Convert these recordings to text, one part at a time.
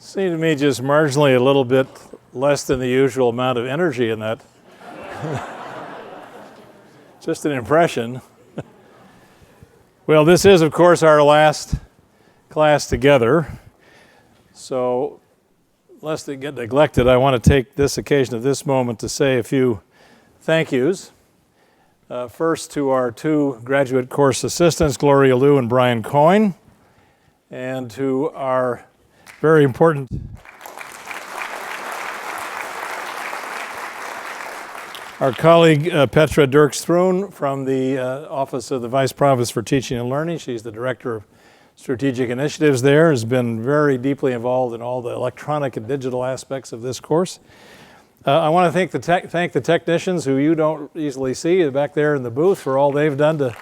Seemed to me just marginally a little bit less than the usual amount of energy in that. Just an impression. Well, this is, of course, our last class together. So, lest it get neglected, I want to take this occasion of this moment to say a few thank yous. First to our two graduate course assistants, Gloria Liu and Brian Coyne, and to our very important our colleague Petra Dirks-Throon from the Office of the Vice Provost for Teaching and Learning. She's the Director of Strategic Initiatives there, has been very deeply involved in all the electronic and digital aspects of this course. I want to thank the technicians who you don't easily see back there in the booth for all they've done to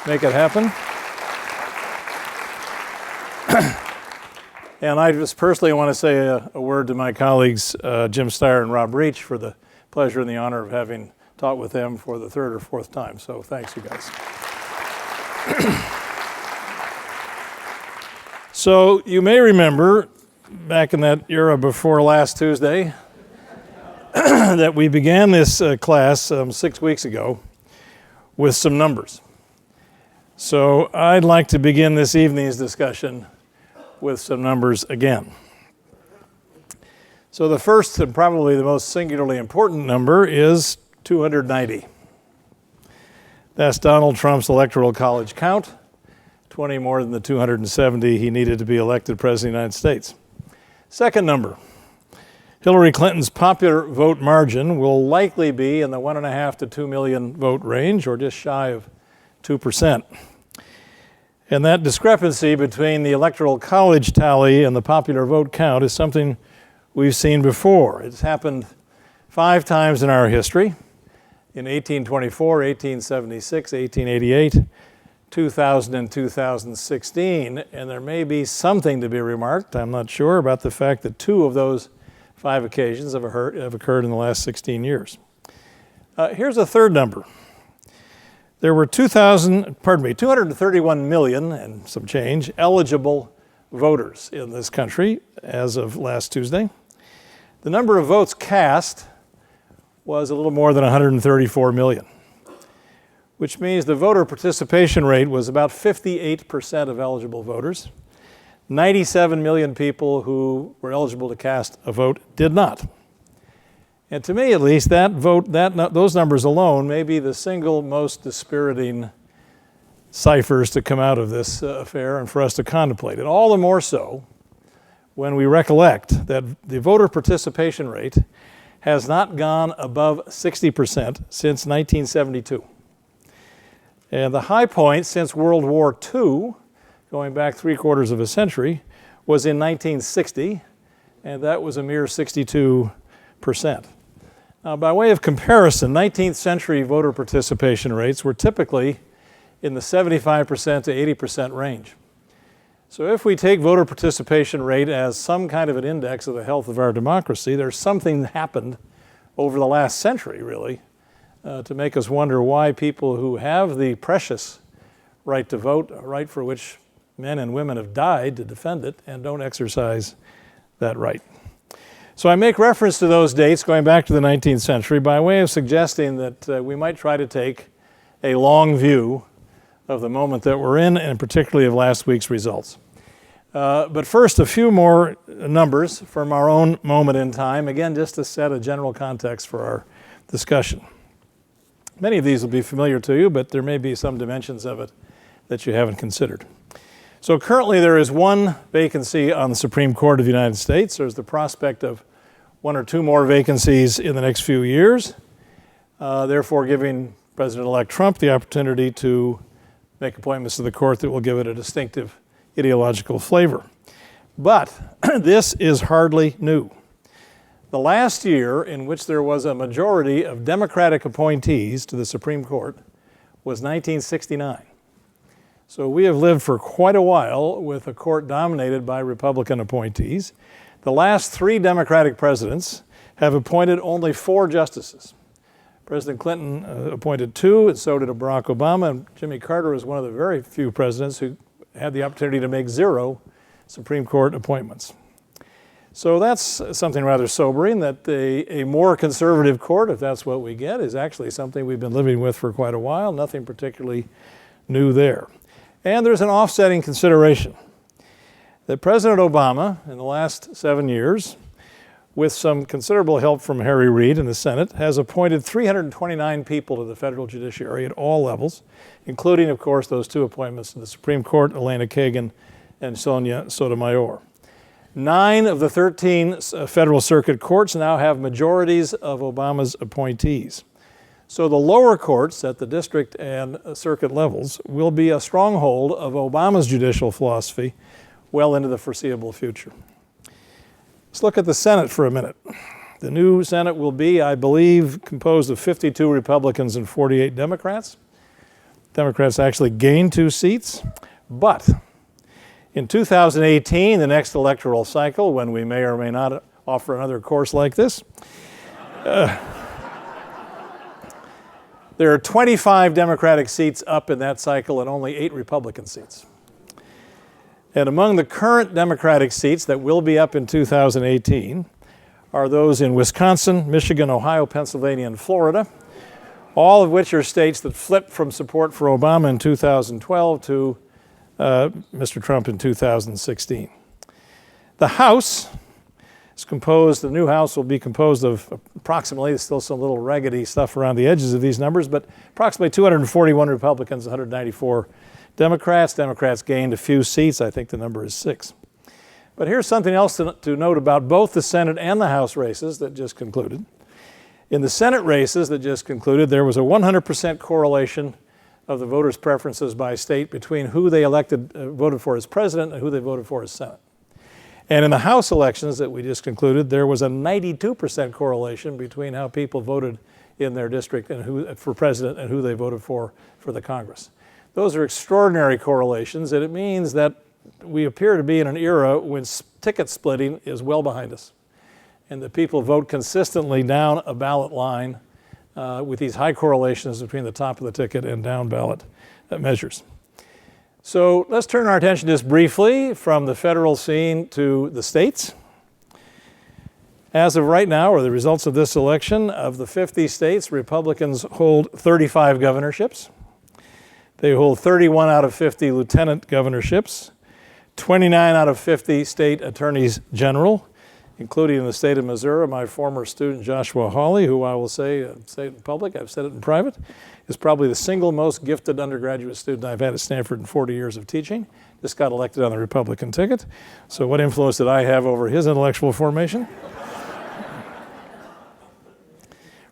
make it happen. And I just personally want to say a word to my colleagues, Jim Steyer and Rob Reach, for the pleasure and the honor of having taught with them for the third or fourth time. So thanks, you guys. So you may remember back in that era before last Tuesday that we began this class 6 weeks ago with some numbers. So I'd like to begin this evening's discussion with some numbers again. So the first and probably the most singularly important number is 290. That's Donald Trump's Electoral College count, 20 more than the 270 he needed to be elected President of the United States. Second number, Hillary Clinton's popular vote margin will likely be in the 1.5 to 2 million vote range, or just shy of 2%. And that discrepancy between the Electoral College tally and the popular vote count is something we've seen before. It's happened 5 times in our history, in 1824, 1876, 1888, 2000, and 2016. And there may be something to be remarked, I'm not sure, about the fact that 2 of those 5 occasions have occurred in the last 16 years. Here's a third number. There were 231 million and some change eligible voters in this country as of last Tuesday. The number of votes cast was a little more than 134 million, which means the voter participation rate was about 58% of eligible voters. 97 million people who were eligible to cast a vote did not. And to me, at least, those numbers alone may be the single most dispiriting ciphers to come out of this affair and for us to contemplate. And all the more so when we recollect that the voter participation rate has not gone above 60% since 1972. And the high point since World War II, going back 3/4 of a century, was in 1960, and that was a mere 62%. Now, by way of comparison, 19th century voter participation rates were typically in the 75% to 80% range. So if we take voter participation rate as some kind of an index of the health of our democracy, there's something that happened over the last century, really, to make us wonder why people who have the precious right to vote, a right for which men and women have died to defend it, and don't exercise that right. So I make reference to those dates going back to the 19th century by way of suggesting that we might try to take a long view of the moment that we're in, and particularly of last week's results. But first, a few more numbers from our own moment in time, again, just to set a general context for our discussion. Many of these will be familiar to you, but there may be some dimensions of it that you haven't considered. So currently there is 1 vacancy on the Supreme Court of the United States. There's the prospect of 1 or 2 more vacancies in the next few years, therefore giving President-elect Trump the opportunity to make appointments to the court that will give it a distinctive ideological flavor. But this is hardly new. The last year in which there was a majority of Democratic appointees to the Supreme Court was 1969. So we have lived for quite a while with a court dominated by Republican appointees. The last 3 Democratic presidents have appointed only 4 justices. President Clinton appointed 2, and so did Barack Obama, and Jimmy Carter was one of the very few presidents who had the opportunity to make 0 Supreme Court appointments. So that's something rather sobering, that a more conservative court, if that's what we get, is actually something we've been living with for quite a while. Nothing particularly new there. And there's an offsetting consideration that President Obama, in the last 7 years, with some considerable help from Harry Reid in the Senate, has appointed 329 people to the federal judiciary at all levels, including, of course, those two appointments to the Supreme Court, Elena Kagan and Sonia Sotomayor. 9 of the 13 federal circuit courts now have majorities of Obama's appointees. So the lower courts at the district and circuit levels will be a stronghold of Obama's judicial philosophy well into the foreseeable future. Let's look at the Senate for a minute. The new Senate will be, I believe, composed of 52 Republicans and 48 Democrats. Democrats actually gained 2 seats, but in 2018, the next electoral cycle, when we may or may not offer another course like this, there are 25 Democratic seats up in that cycle and only 8 Republican seats. And among the current Democratic seats that will be up in 2018 are those in Wisconsin, Michigan, Ohio, Pennsylvania, and Florida, all of which are states that flipped from support for Obama in 2012 to Mr. Trump in 2016. The House is composed, the new House will be composed of approximately, there's still some little raggedy stuff around the edges of these numbers, but approximately 241 Republicans, 194 Democrats. Democrats gained a few seats. I think the number is 6. But here's something else to note about both the Senate and the House races that just concluded. In the Senate races that just concluded, there was a 100% correlation of the voters' preferences by state between who they voted for as president and who they voted for as Senate. And in the House elections that we just concluded, there was a 92% correlation between how people voted in their district and for president and who they voted for the Congress. Those are extraordinary correlations, and it means that we appear to be in an era when ticket splitting is well behind us, and that people vote consistently down a ballot line with these high correlations between the top of the ticket and down ballot measures. So let's turn our attention just briefly from the federal scene to the states. As of right now, or the results of this election, of the 50 states, Republicans hold 35 governorships. They hold 31 out of 50 lieutenant governorships, 29 out of 50 state attorneys general, including in the state of Missouri, my former student Joshua Hawley, who I will say it in public, I've said it in private, is probably the single most gifted undergraduate student I've had at Stanford in 40 years of teaching. Just got elected on the Republican ticket. So what influence did I have over his intellectual formation?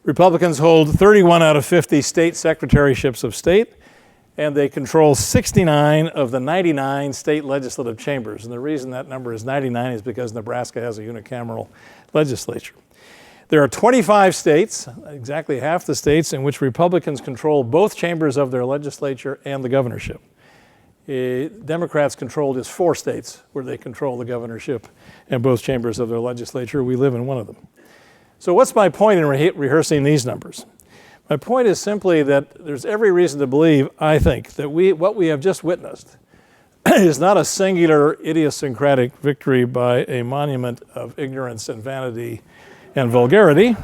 Republicans hold 31 out of 50 state secretaryships of state, and they control 69 of the 99 state legislative chambers. And the reason that number is 99 is because Nebraska has a unicameral legislature. There are 25 states, exactly half the states, in which Republicans control both chambers of their legislature and the governorship. Democrats control just 4 states where they control the governorship and both chambers of their legislature. We live in one of them. So what's my point in rehearsing these numbers? My point is simply that there's every reason to believe, I think, that what we have just witnessed is not a singular idiosyncratic victory by a monument of ignorance and vanity and vulgarity,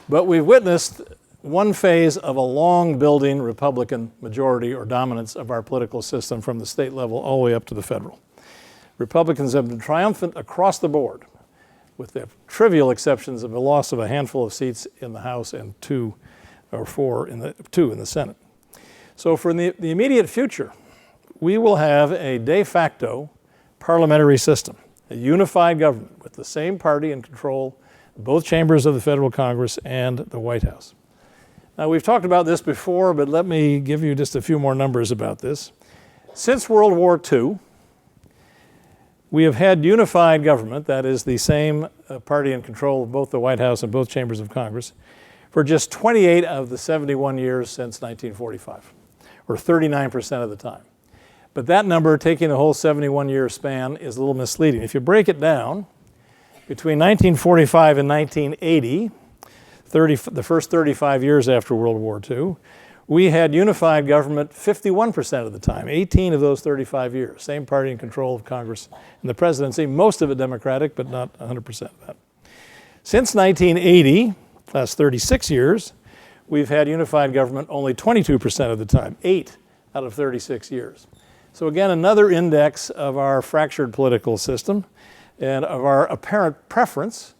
but we've witnessed one phase of a long-building Republican majority or dominance of our political system from the state level all the way up to the federal. Republicans have been triumphant across the board, with the trivial exceptions of a loss of a handful of seats in the House and 2 or 4 in the Senate. So for the immediate future, we will have a de facto parliamentary system, a unified government with the same party in control of both chambers of the federal Congress and the White House. Now, we've talked about this before, but let me give you just a few more numbers about this. Since World War II, we have had unified government, that is the same party in control of both the White House and both chambers of Congress, for just 28 of the 71 years since 1945, or 39% of the time. But that number, taking the whole 71-year span, is a little misleading. If you break it down, between 1945 and 1980, the first 35 years after World War II, We had unified government 51% of the time, 18 of those 35 years. Same party in control of Congress and the presidency, most of it Democratic, but not 100% of that. Since 1980, last 36 years, we've had unified government only 22% of the time, 8 out of 36 years. So again, another index of our fractured political system and of our apparent preference,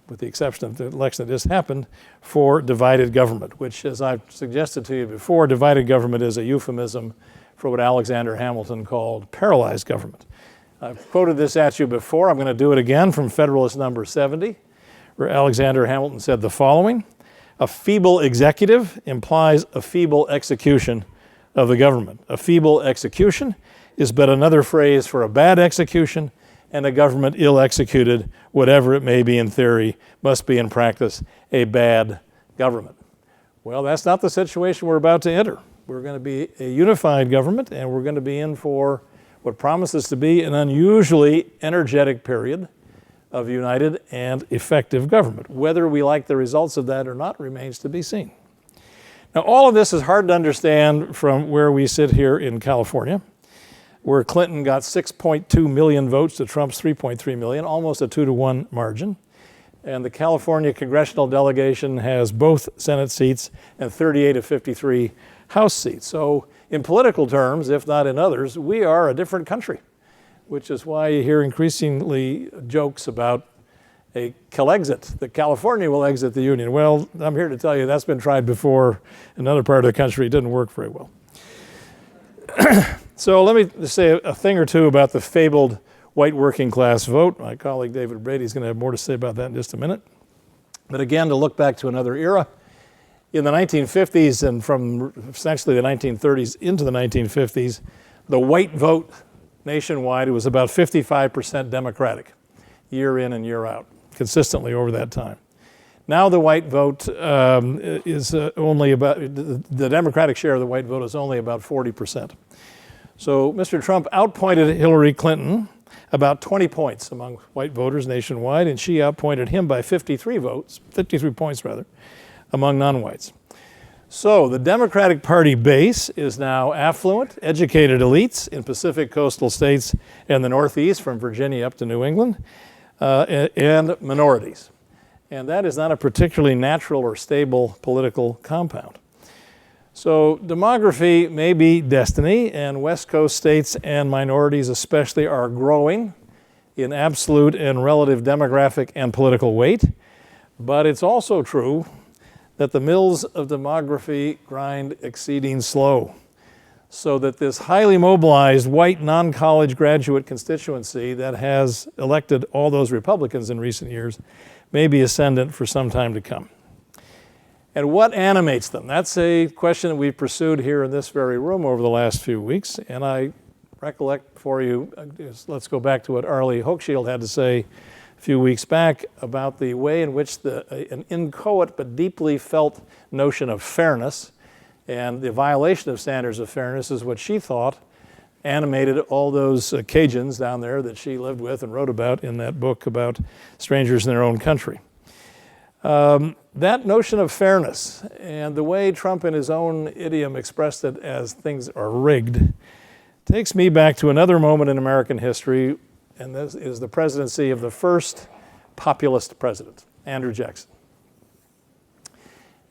with the exception of the election that just happened, for divided government, which, as I've suggested to you before, divided government is a euphemism for what Alexander Hamilton called paralyzed government. I've quoted this at you before. I'm going to do it again from Federalist Number 70, where Alexander Hamilton said the following: "A feeble executive implies a feeble execution of the government. A feeble execution is but another phrase for a bad execution, and a government ill executed, whatever it may be in theory, must be in practice a bad government." Well, that's not the situation we're about to enter. We're going to be a unified government, and we're going to be in for what promises to be an unusually energetic period of united and effective government. Whether we like the results of that or not remains to be seen. Now, all of this is hard to understand from where we sit here in California, where Clinton got 6.2 million votes to Trump's 3.3 million, almost a 2-to-1 margin. And the California congressional delegation has both Senate seats and 38 of 53 House seats. So in political terms, if not in others, we are a different country, which is why you hear increasingly jokes about a Calexit, that California will exit the Union. Well, I'm here to tell you that's been tried before in another part of the country. It didn't work very well. So let me just say a thing or two about the fabled white working class vote. My colleague David Brady is going to have more to say about that in just a minute. But again, to look back to another era, in the 1950s and from essentially the 1930s into the 1950s, the white vote nationwide was about 55% Democratic, year in and year out, consistently over that time. Now the white vote is only about, the Democratic share of the white vote is only about 40%. So Mr. Trump outpointed Hillary Clinton about 20 points among white voters nationwide, and she outpointed him by 53 points rather, among non-whites. So the Democratic Party base is now affluent, educated elites in Pacific coastal states and the Northeast, from Virginia up to New England, and minorities. And that is not a particularly natural or stable political compound. So demography may be destiny, and West Coast states and minorities especially are growing in absolute and relative demographic and political weight. But it's also true that the mills of demography grind exceeding slow, so that this highly mobilized white non-college graduate constituency that has elected all those Republicans in recent years may be ascendant for some time to come. And what animates them? That's a question that we've pursued here in this very room over the last few weeks. And I recollect for you, let's go back to what Arlie Hochschild had to say a few weeks back about the way in which an inchoate but deeply felt notion of fairness and the violation of standards of fairness is what she thought animated all those Cajuns down there that she lived with and wrote about in that book about strangers in their own country. That notion of fairness and the way Trump in his own idiom expressed it as things are rigged takes me back to another moment in American history, and this is the presidency of the first populist president, Andrew Jackson.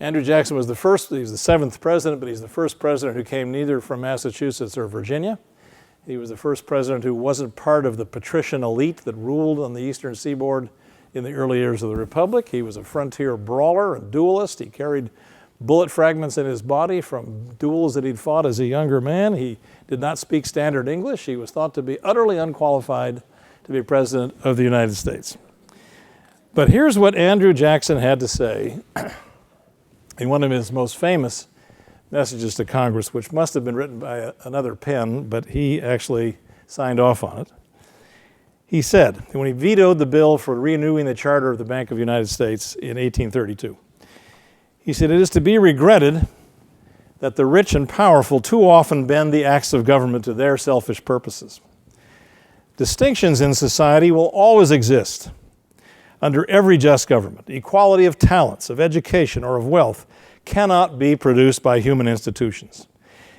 Andrew Jackson was the first, he was the 7th president, but he's the first president who came neither from Massachusetts or Virginia. He was the first president who wasn't part of the patrician elite that ruled on the eastern seaboard in the early years of the Republic. He was a frontier brawler and duelist. He carried bullet fragments in his body from duels that he'd fought as a younger man. He did not speak standard English. He was thought to be utterly unqualified to be president of the United States. But here's what Andrew Jackson had to say in one of his most famous messages to Congress, which must have been written by another pen, but he actually signed off on it. He said, when he vetoed the bill for renewing the charter of the Bank of the United States in 1832, he said, "It is to be regretted that the rich and powerful too often bend the acts of government to their selfish purposes. Distinctions in society will always exist under every just government. Equality of talents, of education, or of wealth cannot be produced by human institutions.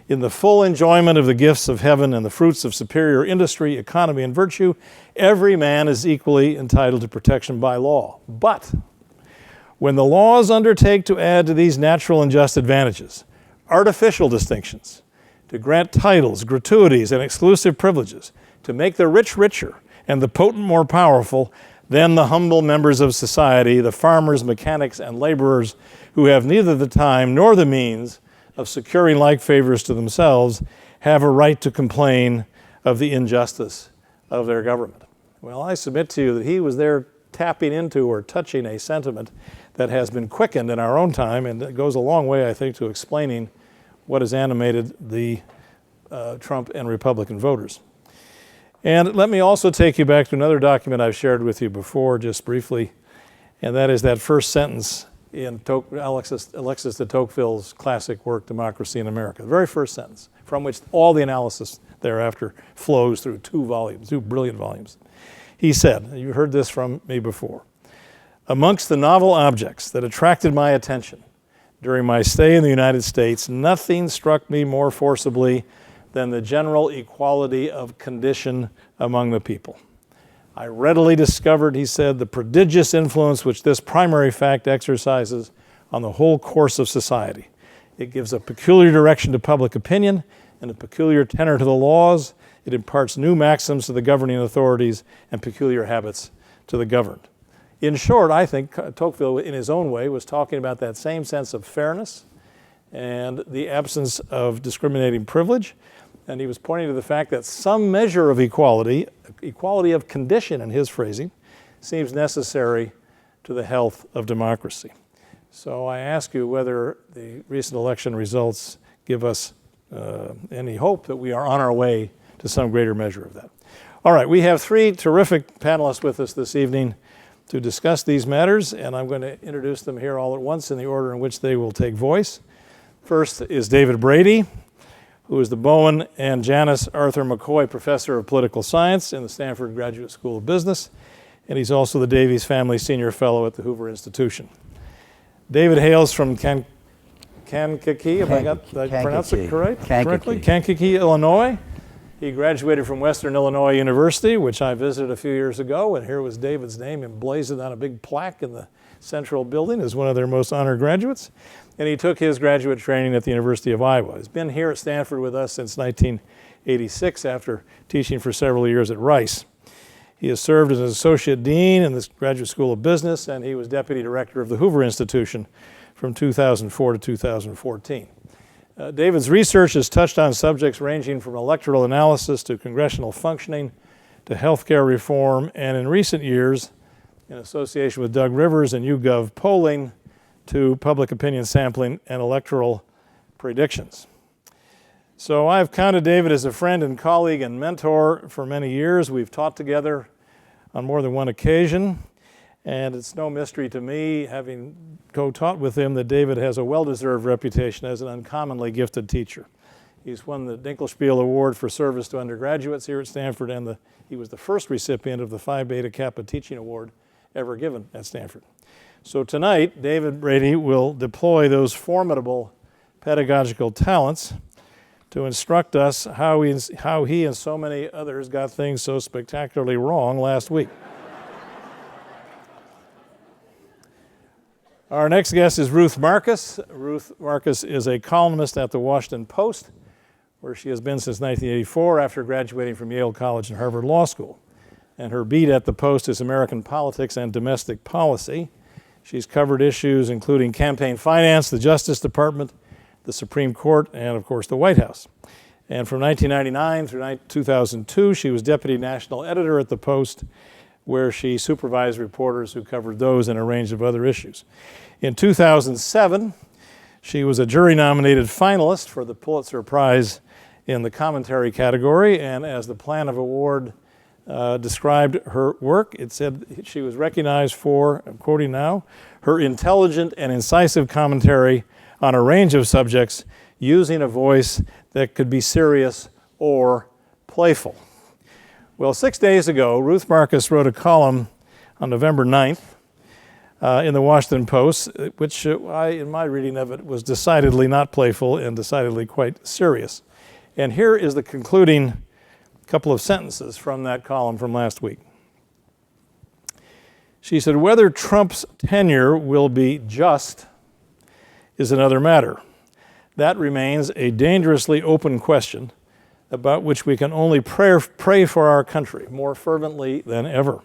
In the full enjoyment of the gifts of heaven and the fruits of superior industry, economy, and virtue, every man is equally entitled to protection by law. But when the laws undertake to add to these natural and just advantages artificial distinctions, to grant titles, gratuities, and exclusive privileges, to make the rich richer and the potent more powerful, then the humble members of society, the farmers, mechanics, and laborers who have neither the time nor the means of securing like favors to themselves, have a right to complain of the injustice of their government. Well, I submit to you that he was there tapping into or touching a sentiment that has been quickened in our own time, and it goes a long way, I think, to explaining what has animated the Trump and Republican voters. And let me also take you back to another document I've shared with you before, just briefly, and that is that first sentence in Alexis de Tocqueville's classic work, Democracy in America. The very first sentence, from which all the analysis thereafter flows through two brilliant volumes. He said, you heard this from me before, amongst the novel objects that attracted my attention during my stay in the United States, nothing struck me more forcibly than the general equality of condition among the people. I readily discovered, he said, the prodigious influence which this primary fact exercises on the whole course of society. It gives a peculiar direction to public opinion and a peculiar tenor to the laws. It imparts new maxims to the governing authorities and peculiar habits to the governed. In short, I think Tocqueville, in his own way, was talking about that same sense of fairness and the absence of discriminating privilege. And he was pointing to the fact that some measure of equality of condition in his phrasing, seems necessary to the health of democracy. So I ask you whether the recent election results give us any hope that we are on our way to some greater measure of that. All right, we have three terrific panelists with us this evening to discuss these matters, and I'm going to introduce them here all at once in the order in which they will take voice. First is David Brady, who is the Bowen and Janice Arthur McCoy Professor of Political Science in the Stanford Graduate School of Business, and he's also the Davies Family Senior Fellow at the Hoover Institution. David hails from Kankakee, did I pronounce it correctly? Kankakee, Illinois. He graduated from Western Illinois University, which I visited a few years ago, and here was David's name emblazoned on a big plaque in the Central Building as one of their most honored graduates. And he took his graduate training at the University of Iowa. He's been here at Stanford with us since 1986 after teaching for several years at Rice. He has served as an associate dean in the Graduate School of Business, and he was deputy director of the Hoover Institution from 2004 to 2014. David's research has touched on subjects ranging from electoral analysis to congressional functioning to healthcare reform, and in recent years, in association with Doug Rivers and YouGov polling, to public opinion sampling and electoral predictions. So I've counted David as a friend and colleague and mentor for many years. We've taught together on more than one occasion, and it's no mystery to me, having co-taught with him, that David has a well-deserved reputation as an uncommonly gifted teacher. He's won the Dinkelspiel Award for service to undergraduates here at Stanford, and he was the first recipient of the Phi Beta Kappa Teaching Award ever given at Stanford. So tonight, David Brady will deploy those formidable pedagogical talents to instruct us how he and so many others got things so spectacularly wrong last week. Our next guest is Ruth Marcus. Ruth Marcus is a columnist at the Washington Post, where she has been since 1984 after graduating from Yale College and Harvard Law School. And her beat at the Post is American politics and domestic policy. She's covered issues including campaign finance, the Justice Department, the Supreme Court, and of course the White House. And from 1999 through 2002, she was deputy national editor at the Post, where she supervised reporters who covered those and a range of other issues. In 2007, she was a jury-nominated finalist for the Pulitzer Prize in the commentary category, and as the Plan of Award described her work, it said she was recognized for, I'm quoting now, her intelligent and incisive commentary on a range of subjects using a voice that could be serious or playful. Well, 6 days ago, Ruth Marcus wrote a column on November 9th in the Washington Post, which in my reading of it, was decidedly not playful and decidedly quite serious. And here is the concluding couple of sentences from that column from last week. She said, "Whether Trump's tenure will be just is another matter. That remains a dangerously open question about which we can only pray for our country more fervently than ever,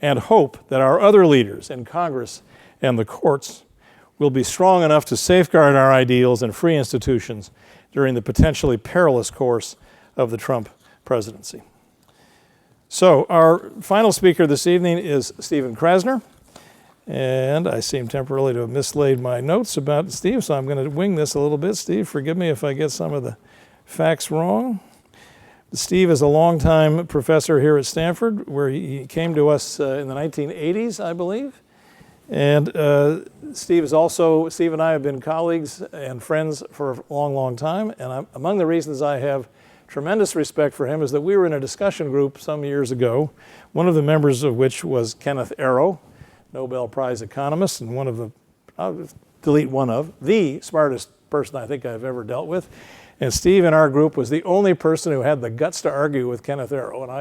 and hope that our other leaders in Congress and the courts will be strong enough to safeguard our ideals and free institutions during the potentially perilous course of the Trump presidency." So our final speaker this evening is Stephen Krasner. And I seem temporarily to have mislaid my notes about Steve, so I'm going to wing this a little bit. Steve, forgive me if I get some of the facts wrong. Steve is a longtime professor here at Stanford, where he came to us in the 1980s, I believe. And Steve and I have been colleagues and friends for a long, long time. And among the reasons I have tremendous respect for him is that we were in a discussion group some years ago, one of the members of which was Kenneth Arrow, Nobel Prize economist, and the smartest person I think I've ever dealt with. And Steve in our group was the only person who had the guts to argue with Kenneth Arrow, and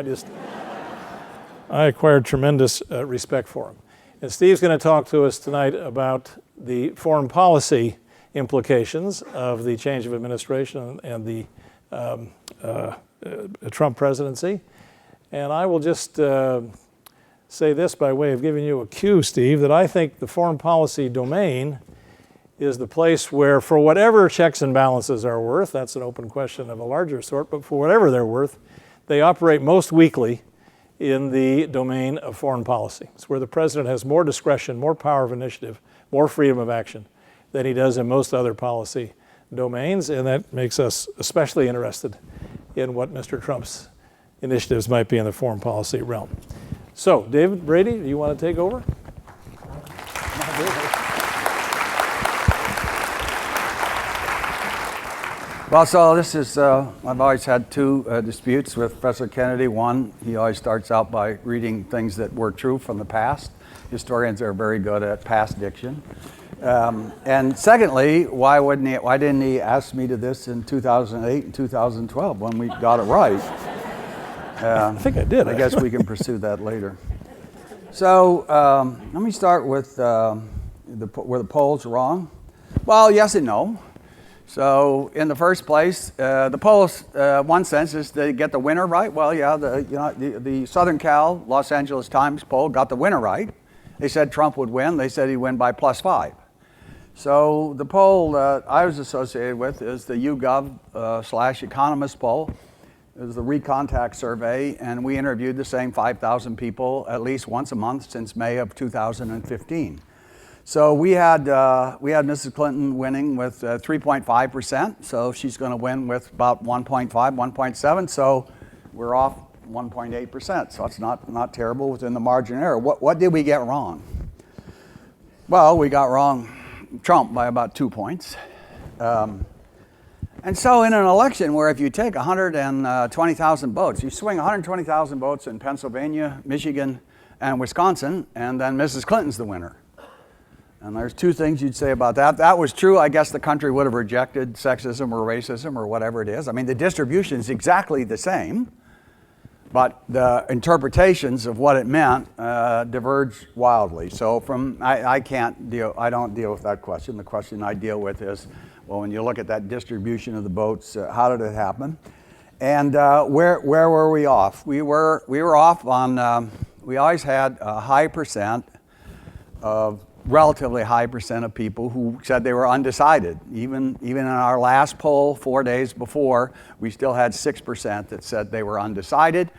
I acquired tremendous respect for him. And Steve's going to talk to us tonight about the foreign policy implications of the change of administration and the Trump presidency. And I will just say this by way of giving you a cue, Steve, that I think the foreign policy domain is the place where, for whatever checks and balances are worth, that's an open question of a larger sort, but for whatever they're worth, they operate most weakly in the domain of foreign policy. It's where the president has more discretion, more power of initiative, more freedom of action than he does in most other policy domains, and that makes us especially interested in what Mr. Trump's initiatives might be in the foreign policy realm. So, David Brady, do you want to take over? Well, so this is, I've always had two disputes with Professor Kennedy. One, he always starts out by reading things that were true from the past. Historians are very good at past diction. And secondly, why didn't he ask me to this in 2008 and 2012 when we got it right? I think I did. I guess we can pursue that later. So let me start with were the polls wrong? Well, yes and no. So in the first place, the polls, one sense, is they get the winner right. Well, yeah, the Southern Cal Los Angeles Times poll got the winner right. They said Trump would win. They said he'd win by +5. So the poll that I was associated with is the YouGov /Economist poll. It was the Recontact survey, and we interviewed the same 5,000 people at least once a month since May of 2015. So we had Mrs. Clinton winning with 3.5%. So she's going to win with about 1.5, 1.7. So we're off 1.8%. So it's not terrible within the margin of error. What did we get wrong? Well, we got wrong Trump by about 2 points. And so in an election where if you take 120,000 votes, you swing 120,000 votes in Pennsylvania, Michigan, and Wisconsin, and then Mrs. Clinton's the winner. And there's two things you'd say about that. If that was true, I guess the country would have rejected sexism or racism or whatever it is. I mean, the distribution is exactly the same, but the interpretations of what it meant diverge wildly. So I don't deal with that question. The question I deal with is, well, when you look at that distribution of the votes, how did it happen? And where were we off? We were off on, we always had a relatively high percent of people who said they were undecided. Even in our last poll 4 days before, we still had 6% that said they were undecided.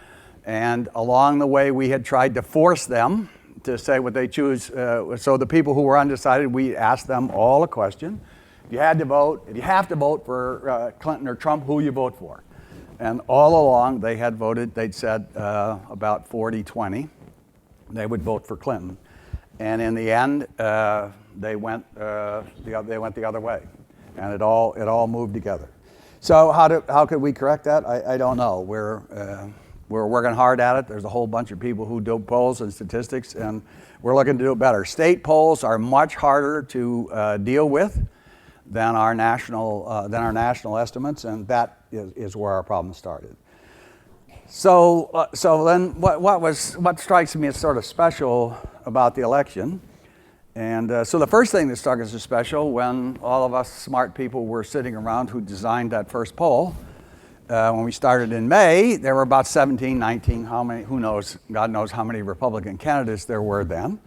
And along the way, we had tried to force them to say what they choose. So the people who were undecided, we asked them all a question. If you have to vote for Clinton or Trump, who you vote for? And all along, they'd said about 40-20, they would vote for Clinton. And in the end, they went the other way, and it all moved together. So how could we correct that? I don't know. We're working hard at it. There's a whole bunch of people who do polls and statistics, and we're looking to do it better. State polls are much harder to deal with than our national estimates, and that is where our problem started. So then what strikes me as sort of special about the election, and so the first thing that struck us as special when all of us smart people were sitting around who designed that first poll, when we started in May, there were about 17, 19, how many, who knows, God knows how many Republican candidates there were then.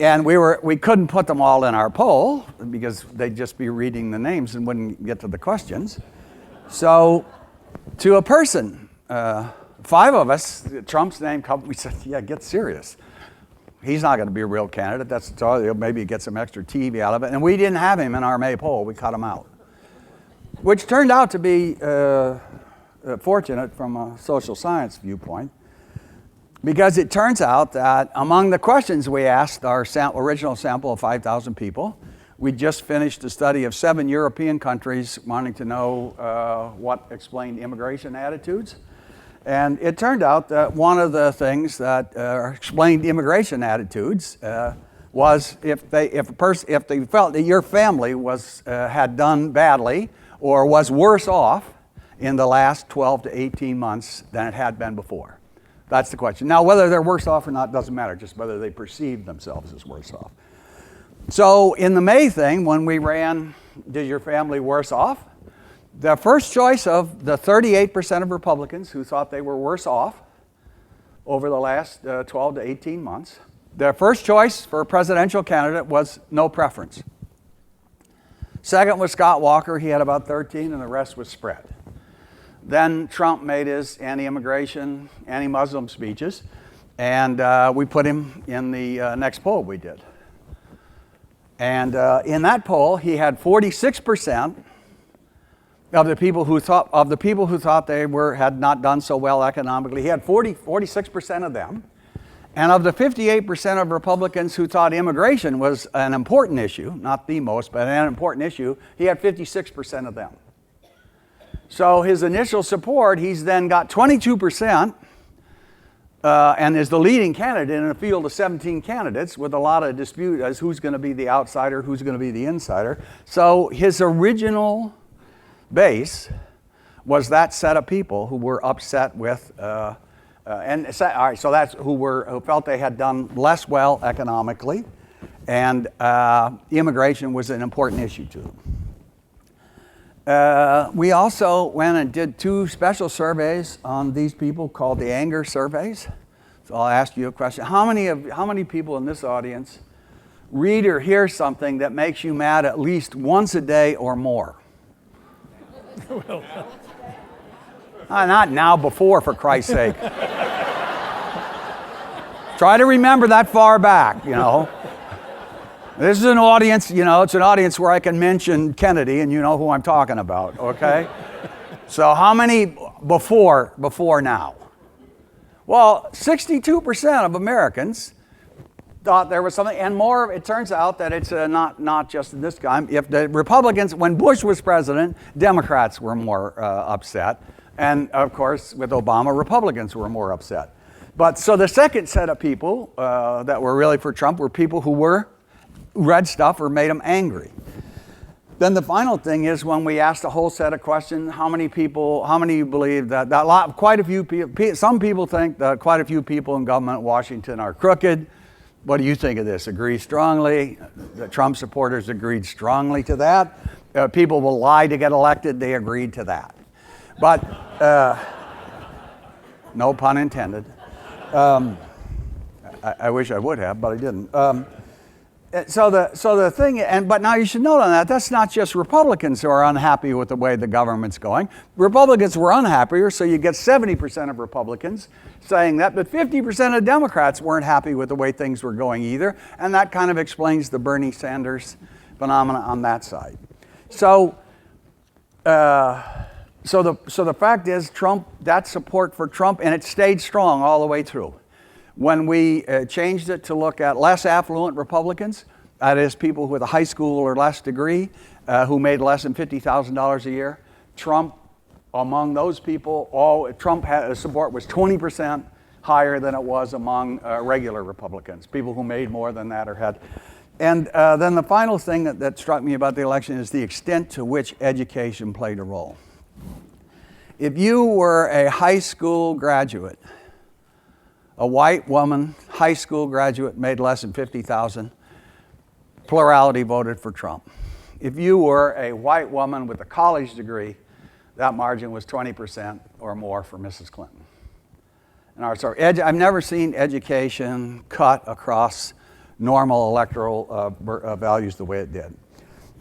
And we couldn't put them all in our poll because they'd just be reading the names and wouldn't get to the questions. So to a person, 5 of us, Trump's name, we said, yeah, get serious. He's not going to be a real candidate. That's all, maybe get some extra TV out of it. And we didn't have him in our May poll. We cut him out, which turned out to be fortunate from a social science viewpoint, because it turns out that among the questions we asked our original sample of 5,000 people, we just finished a study of 7 European countries wanting to know what explained immigration attitudes. And it turned out that one of the things that explained immigration attitudes was if they felt that your family had done badly or was worse off in the last 12 to 18 months than it had been before. That's the question. Now, whether they're worse off or not doesn't matter, just whether they perceive themselves as worse off. So in the May thing, when we ran, did your family worse off? The first choice of the 38% of Republicans who thought they were worse off over the last 12 to 18 months, their first choice for a presidential candidate was no preference. Second was Scott Walker. He had about 13, and the rest was spread. Then Trump made his anti-immigration, anti-Muslim speeches, and we put him in the next poll we did. And in that poll, he had 46% of the people who thought they had not done so well economically. He had 46% of them. And of the 58% of Republicans who thought immigration was an important issue, not the most, but an important issue, he had 56% of them. So his initial support, he's then got 22%, and is the leading candidate in a field of 17 candidates with a lot of dispute as who's going to be the outsider, who's going to be the insider. So his original base was that set of people who were upset with, all right, so that's who felt they had done less well economically, and immigration was an important issue to them. We also went and did 2 special surveys on these people called the anger surveys. So I'll ask you a question. How many people in this audience read or hear something that makes you mad at least once a day or more? Not now, before, for Christ's sake. Try to remember that far back, you know. This is an audience, it's an audience where I can mention Kennedy and you know who I'm talking about, okay? So how many before now? Well, 62% of Americans thought there was something, and more, it turns out that it's not just in this time. If the Republicans, when Bush was president, Democrats were more upset. And of course, with Obama, Republicans were more upset. But so the second set of people that were really for Trump were people who read stuff or made them angry. Then the final thing is when we asked a whole set of questions, how many believe that quite a few people, some people think that quite a few people in government in Washington are crooked. What do you think of this? Agree strongly? The Trump supporters agreed strongly to that. People will lie to get elected. They agreed to that. But, no pun intended. I wish I would have, but I didn't. So the thing, but now you should note on that, that's not just Republicans who are unhappy with the way the government's going. Republicans were unhappier, so you get 70% of Republicans saying that, but 50% of Democrats weren't happy with the way things were going either, and that kind of explains the Bernie Sanders phenomena on that side. So the fact is, that support for Trump, and it stayed strong all the way through. When we changed it to look at less affluent Republicans, that is people with a high school or less degree who made less than $50,000 a year, Trump among those people, Trump support was 20% higher than it was among regular Republicans, people who made more than that or had. And then the final thing that struck me about the election is the extent to which education played a role. If you were a high school graduate, a white woman, high school graduate, made less than $50,000, plurality voted for Trump. If you were a white woman with a college degree, that margin was 20% or more for Mrs. Clinton. So I've never seen education cut across normal electoral values the way it did.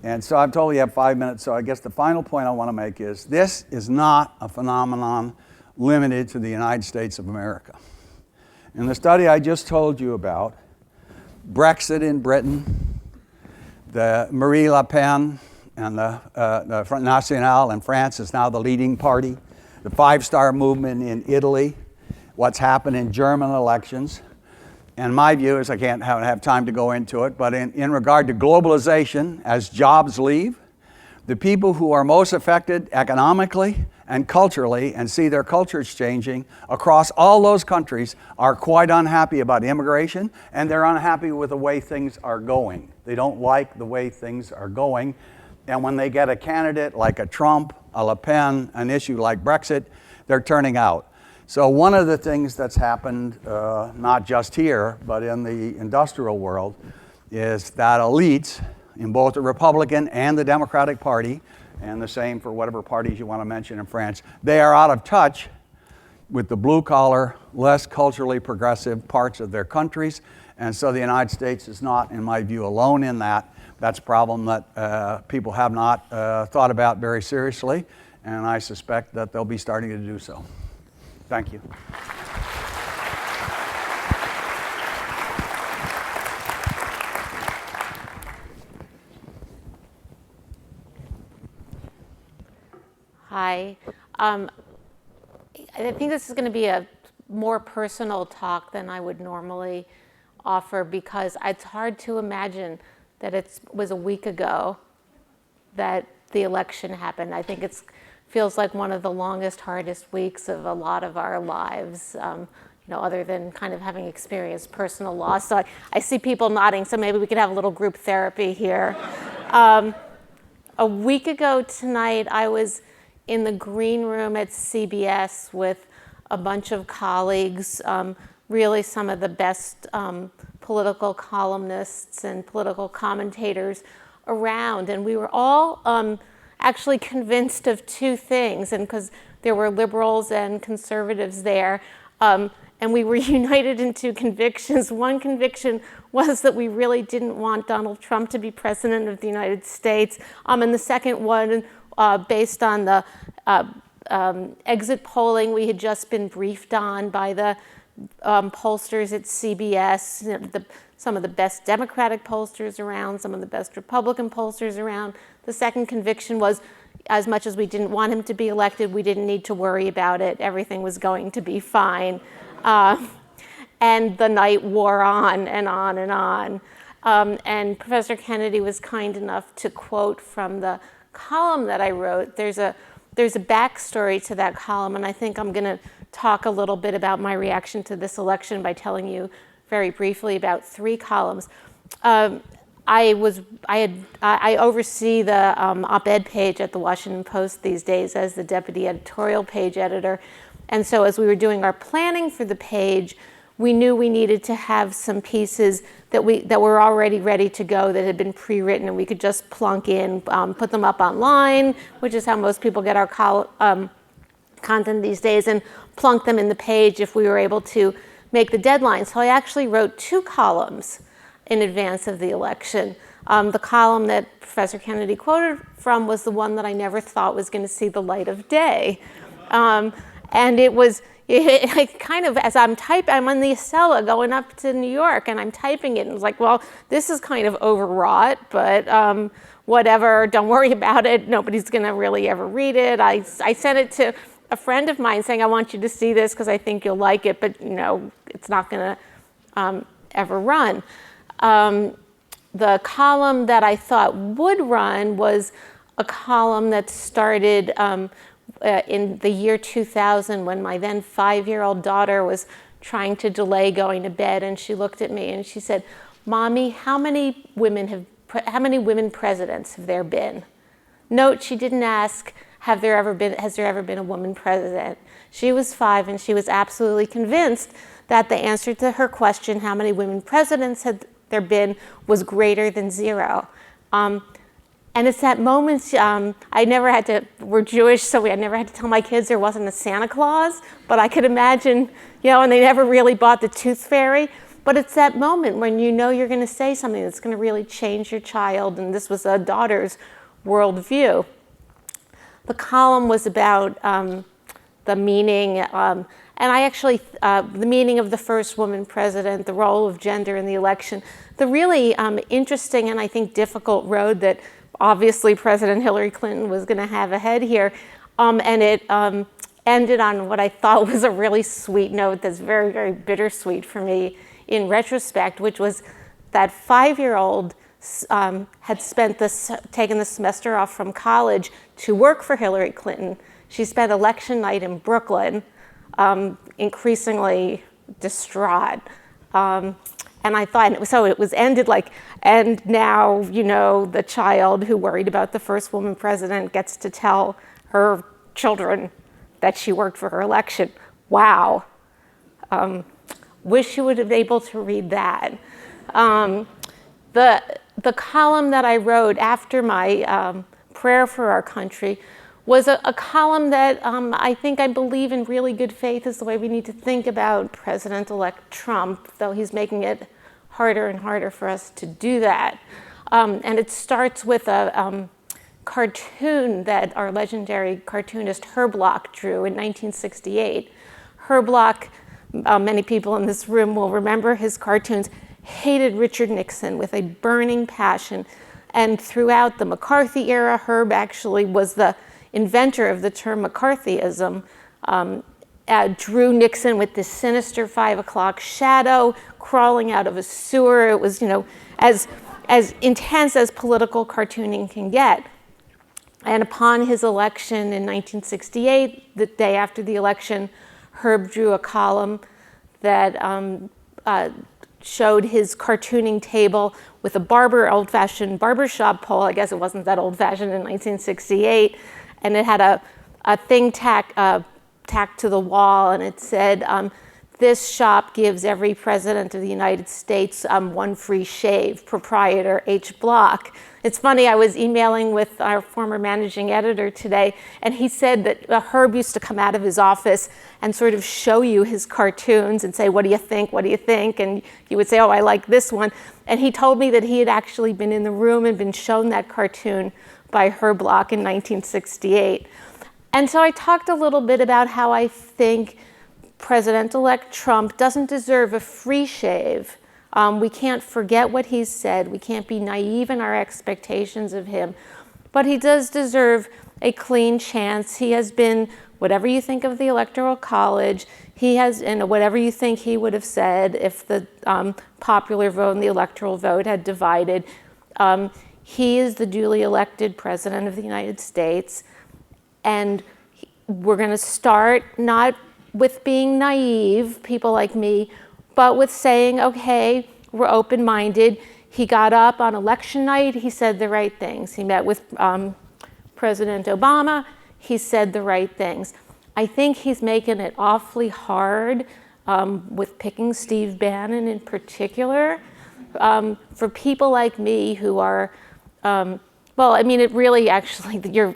And so I'm told you have 5 minutes, so I guess the final point I want to make is this is not a phenomenon limited to the United States of America. In the study I just told you about, Brexit in Britain, the Marie Le Pen and the Front National in France is now the leading party. The Five-Star Movement in Italy, what's happened in German elections. And my view is, I can't have time to go into it, but in regard to globalization, as jobs leave, the people who are most affected economically and culturally and see their cultures changing across all those countries are quite unhappy about immigration, and they're unhappy with the way things are going. They don't like the way things are going. And when they get a candidate like a Trump, a Le Pen, an issue like Brexit, they're turning out. So one of the things that's happened, not just here, but in the industrial world, is that elites in both the Republican and the Democratic Party, and the same for whatever parties you want to mention in France, they are out of touch with the blue-collar, less culturally progressive parts of their countries. And so the United States is not, in my view, alone in that. That's a problem that people have not thought about very seriously, and I suspect that they'll be starting to do so. Thank you. Hi. I think this is going to be a more personal talk than I would normally offer, because it's hard to imagine that it was a week ago that the election happened. I think it feels like one of the longest, hardest weeks of a lot of our lives, other than kind of having experienced personal loss. So I see people nodding, so maybe we could have a little group therapy here. A week ago tonight, I was in the green room at CBS with a bunch of colleagues, really some of the best political columnists and political commentators around. And we were all actually convinced of two things, and because there were liberals and conservatives there, and we were united in two convictions. One conviction was that we really didn't want Donald Trump to be president of the United States. And the second one, based on the exit polling we had just been briefed on by the pollsters at CBS, some of the best Democratic pollsters around, some of the best Republican pollsters around. The second conviction was, as much as we didn't want him to be elected, we didn't need to worry about it. Everything was going to be fine. And the night wore on and on and on. And Professor Kennedy was kind enough to quote from the column that I wrote. There's a backstory to that column, and I think I'm going to talk a little bit about my reaction to this election by telling you very briefly about three columns. I oversee the op-ed page at the Washington Post these days as the deputy editorial page editor. And so as we were doing our planning for the page, we knew we needed to have some pieces that were already ready to go, that had been pre-written, and we could just plunk in, put them up online, which is how most people get our content these days, and plunk them in the page if we were able to make the deadline. So I actually wrote two columns in advance of the election. The column that Professor Kennedy quoted from was the one that I never thought was going to see the light of day. And it was kind of, as I'm on the Acela going up to New York, and I'm typing it, and it was like, well, this is kind of overwrought, but whatever, don't worry about it. Nobody's going to really ever read it. I sent it to a friend of mine saying, I want you to see this because I think you'll like it, but it's not going to ever run. The column that I thought would run was a column that started in the year 2000 when my then 5-year-old daughter was trying to delay going to bed, and she looked at me and she said, "Mommy, how many women presidents have there been?" Note, she didn't ask, has there ever been a woman president? She was 5 and she was absolutely convinced that the answer to her question, how many women presidents had there been, was greater than 0. And it's that moment, we're Jewish, so I never had to tell my kids there wasn't a Santa Claus, but I could imagine, and they never really bought the tooth fairy. But it's that moment when you know you're going to say something that's going to really change your child, and this was a daughter's worldview. The column was about the meaning, and I actually, the meaning of the first woman president, the role of gender in the election, the really interesting and I think difficult road that obviously President Hillary Clinton was going to have ahead here, and it ended on what I thought was a really sweet note that's very, very bittersweet for me in retrospect, which was that 5-year-old had taken the semester off from college to work for Hillary Clinton. She spent election night in Brooklyn, increasingly distraught. And I thought, so it was ended like, and now, the child who worried about the first woman president gets to tell her children that she worked for her election. Wow. Wish you would have been able to read that. The column that I wrote after my prayer for our country was a column that I believe in really good faith is the way we need to think about President-elect Trump, though he's making it harder and harder for us to do that. And it starts with a cartoon that our legendary cartoonist Herb Bloch drew in 1968. Herb Bloch, many people in this room will remember his cartoons, hated Richard Nixon with a burning passion. And throughout the McCarthy era, Herb actually was the inventor of the term McCarthyism, drew Nixon with this sinister 5 o'clock shadow crawling out of a sewer. It was, as intense as political cartooning can get. And upon his election in 1968, the day after the election, Herb drew a column that showed his cartooning table with a old-fashioned barbershop pole. I guess it wasn't that old-fashioned in 1968. And it had a thing tacked to the wall, and it said, "This shop gives every president of the United States one free shave, proprietor H. Bloch." It's funny, I was emailing with our former managing editor today, and he said that Herb used to come out of his office and sort of show you his cartoons and say, "What do you think? What do you think?" And you would say, "Oh, I like this one." And he told me that he had actually been in the room and been shown that cartoon by Herb Bloch in 1968. And so I talked a little bit about how I think President-elect Trump doesn't deserve a free shave. We can't forget what he's said. We can't be naive in our expectations of him. But he does deserve a clean chance. He has been, whatever you think of the Electoral College, he has, and whatever you think he would have said if the popular vote and the electoral vote had divided, he is the duly elected president of the United States. And we're going to start not with being naive, people like me, but with saying, okay, we're open-minded. He got up on election night, he said the right things. He met with President Obama, he said the right things. I think he's making it awfully hard with picking Steve Bannon in particular. For people like me who are, it really actually,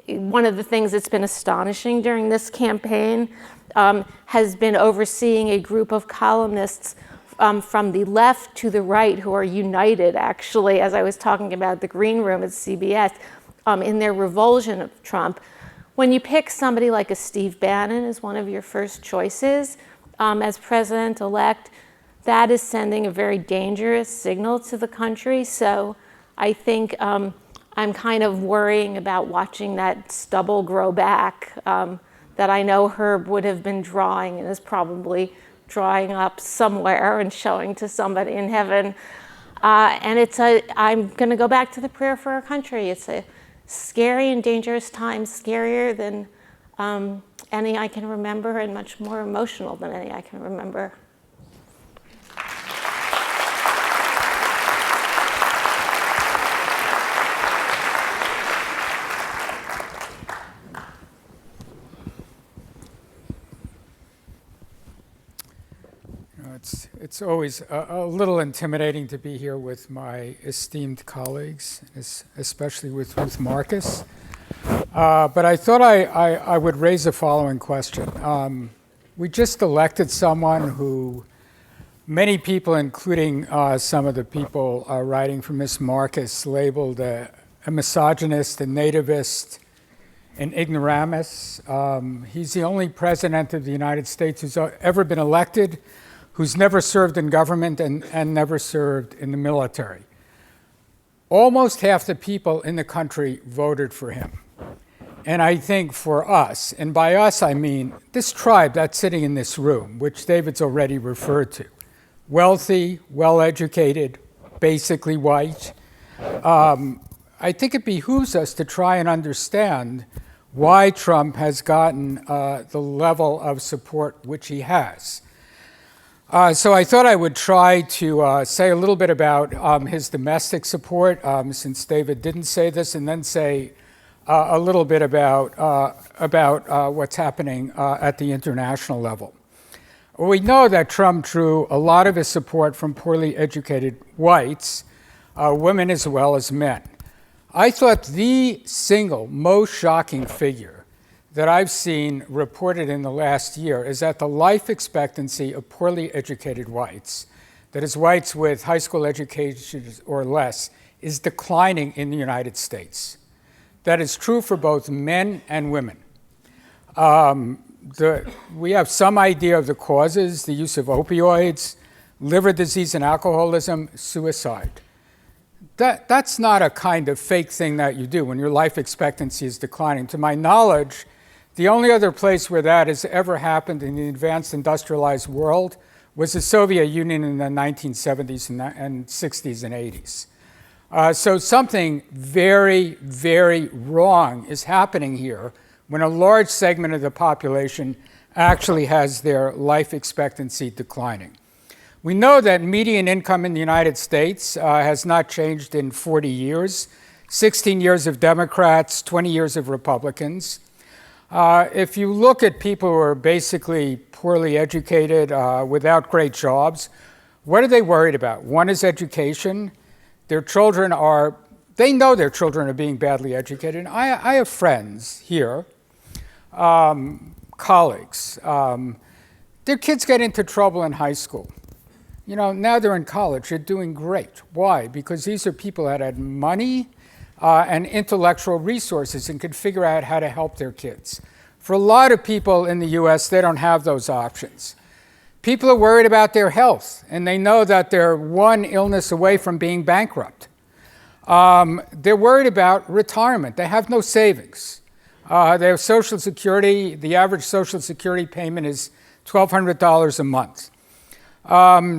one of the things that's been astonishing during this campaign has been overseeing a group of columnists from the left to the right who are united, actually, as I was talking about the green room at CBS, in their revulsion of Trump. When you pick somebody like a Steve Bannon as one of your first choices as president-elect, that is sending a very dangerous signal to the country. So I think I'm kind of worrying about watching that stubble grow back that I know Herb would have been drawing and is probably drawing up somewhere and showing to somebody in heaven. And I'm going to go back to the prayer for our country. It's a scary and dangerous time, scarier than any I can remember, and much more emotional than any I can remember. It's always a little intimidating to be here with my esteemed colleagues, especially with Ruth Marcus. But I thought I would raise the following question. We just elected someone who many people, including some of the people writing for Ms. Marcus, labeled a misogynist, a nativist, an ignoramus. He's the only president of the United States who's ever been elected who's never served in government and never served in the military. Almost half the people in the country voted for him. And I think for us, and by us I mean this tribe that's sitting in this room, which David's already referred to, wealthy, well-educated, basically white, I think it behooves us to try and understand why Trump has gotten the level of support which he has. So I thought I would try to say a little bit about his domestic support, since David didn't say this, and then say a little bit about what's happening at the international level. We know that Trump drew a lot of his support from poorly educated whites, women as well as men. I thought the single most shocking figure that I've seen reported in the last year is that the life expectancy of poorly educated whites, that is whites with high school education or less, is declining in the United States. That is true for both men and women. We have some idea of the causes: the use of opioids, liver disease and alcoholism, suicide. That's not a kind of fake thing that you do when your life expectancy is declining. To my knowledge, the only other place where that has ever happened in the advanced industrialized world was the Soviet Union in the 1970s and 60s and 80s. So something very, very wrong is happening here when a large segment of the population actually has their life expectancy declining. We know that median income in the United States has not changed in 40 years, 16 years of Democrats, 20 years of Republicans. If you look at people who are basically poorly educated, without great jobs, what are they worried about? One is education. Their children they know their children are being badly educated. I have friends here, colleagues. Their kids get into trouble in high school. You know, now they're in college, they're doing great. Why? Because these are people that had money and intellectual resources and could figure out how to help their kids. For a lot of people in the US, they don't have those options. People are worried about their health, and they know that they're one illness away from being bankrupt. They're worried about retirement. They have no savings. They have Social Security. The average Social Security payment is $1,200 a month.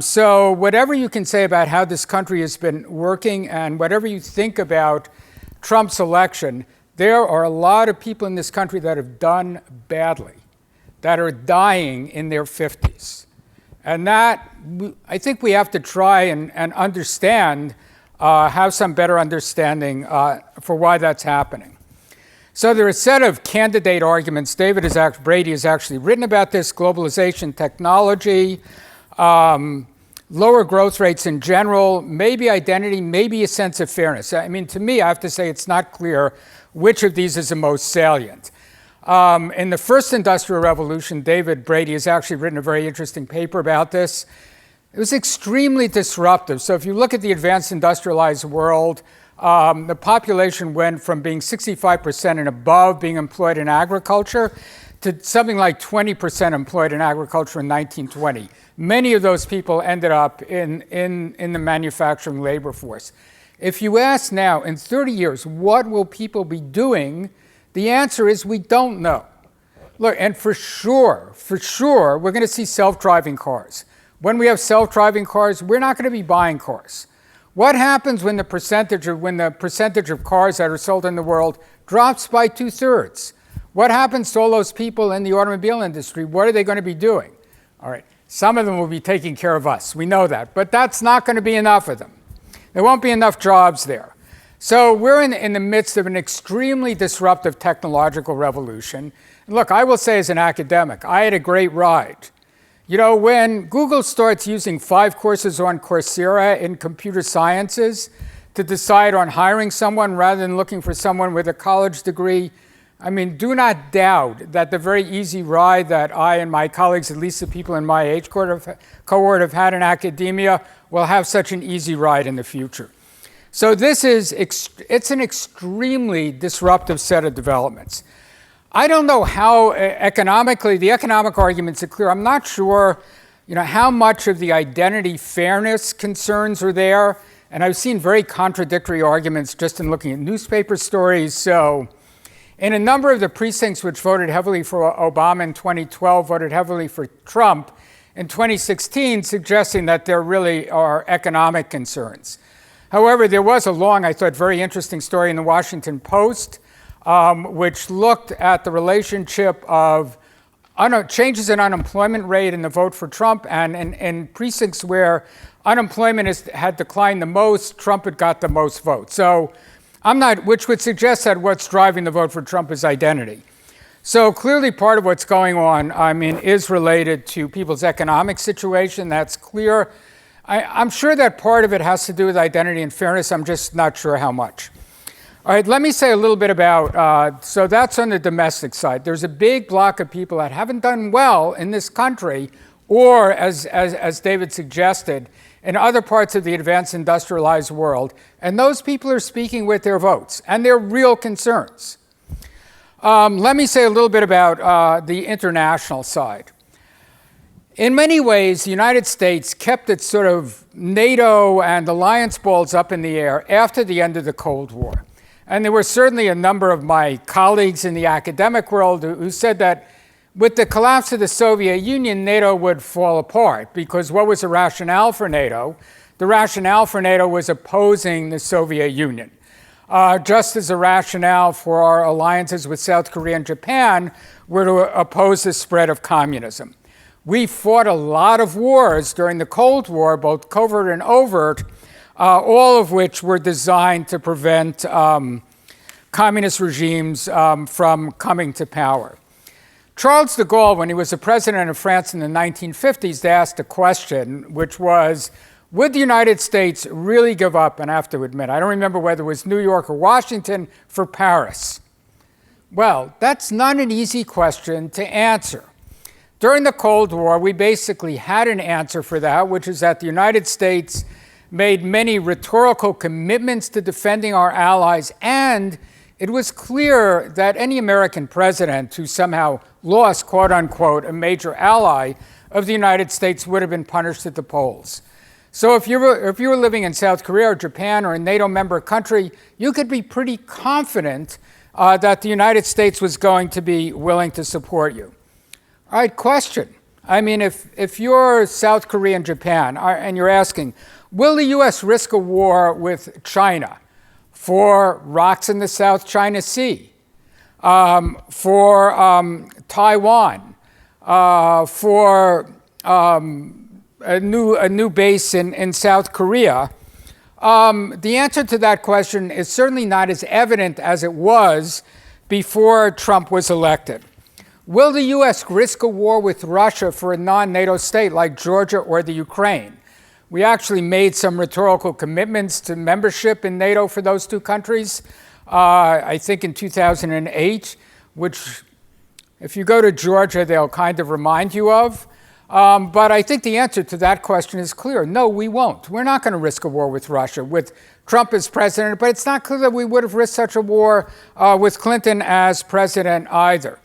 So whatever you can say about how this country has been working, and whatever you think about Trump's election, there are a lot of people in this country that have done badly, that are dying in their 50s. And that, I think we have to try and understand, have some better understanding for why that's happening. So there are a set of candidate arguments. Brady has actually written about this: globalization, technology, lower growth rates in general, maybe identity, maybe a sense of fairness. I mean, to me, I have to say it's not clear which of these is the most salient. In the first industrial revolution, David Brady has actually written a very interesting paper about this. It was extremely disruptive. So if you look at the advanced industrialized world, the population went from being 65% and above being employed in agriculture to something like 20% employed in agriculture in 1920. Many of those people ended up in the manufacturing labor force. If you ask now, in 30 years, what will people be doing? The answer is we don't know. Look, and for sure, we're going to see self-driving cars. When we have self-driving cars, we're not going to be buying cars. What happens when the percentage of cars that are sold in the world drops by 2/3? What happens to all those people in the automobile industry? What are they going to be doing? All right, some of them will be taking care of us. We know that. But that's not going to be enough of them. There won't be enough jobs there. So we're in the midst of an extremely disruptive technological revolution. And look, I will say as an academic, I had a great ride. You know, when Google starts using 5 courses on Coursera in computer sciences to decide on hiring someone rather than looking for someone with a college degree, I mean, do not doubt that the very easy ride that I and my colleagues, at least the people in my age cohort have had in academia, will have such an easy ride in the future. So this it's an extremely disruptive set of developments. I don't know how economically, the economic arguments are clear. I'm not sure, how much of the identity fairness concerns are there. And I've seen very contradictory arguments just in looking at newspaper stories. So in a number of the precincts which voted heavily for Obama in 2012, voted heavily for Trump in 2016, suggesting that there really are economic concerns. However, there was a long, I thought, very interesting story in the Washington Post, which looked at the relationship of changes in unemployment rate and the vote for Trump, and in precincts where unemployment had declined the most, Trump had got the most votes. So which would suggest that what's driving the vote for Trump is identity. So clearly part of what's going on, is related to people's economic situation. That's clear. I'm sure that part of it has to do with identity and fairness. I'm just not sure how much. All right, let me say a little bit about, so that's on the domestic side. There's a big block of people that haven't done well in this country, or as David suggested, in other parts of the advanced industrialized world. And those people are speaking with their votes and their real concerns. Let me say a little bit about the international side. In many ways, the United States kept its sort of NATO and alliance balls up in the air after the end of the Cold War. And there were certainly a number of my colleagues in the academic world who said that with the collapse of the Soviet Union, NATO would fall apart, because what was the rationale for NATO? The rationale for NATO was opposing the Soviet Union. Just as the rationale for our alliances with South Korea and Japan were to oppose the spread of communism. We fought a lot of wars during the Cold War, both covert and overt, all of which were designed to prevent communist regimes from coming to power. Charles de Gaulle, when he was the president of France in the 1950s, asked a question, which was, would the United States really give up, and I have to admit, I don't remember whether it was New York or Washington, for Paris? Well, that's not an easy question to answer. During the Cold War, we basically had an answer for that, which is that the United States made many rhetorical commitments to defending our allies, and it was clear that any American president who somehow lost, quote unquote, a major ally of the United States would have been punished at the polls. So if you were living in South Korea or Japan or a NATO member country, you could be pretty confident that the United States was going to be willing to support you. All right, question. If you're South Korea and Japan and you're asking, will the U.S. risk a war with China for rocks in the South China Sea, for Taiwan, for a new base in South Korea? The answer to that question is certainly not as evident as it was before Trump was elected. Will the U.S. risk a war with Russia for a non-NATO state like Georgia or the Ukraine? We actually made some rhetorical commitments to membership in NATO for those two countries, I think in 2008, which if you go to Georgia, they'll kind of remind you of. But I think the answer to that question is clear. No, we won't. We're not going to risk a war with Russia with Trump as president, but it's not clear that we would have risked such a war with Clinton as president either.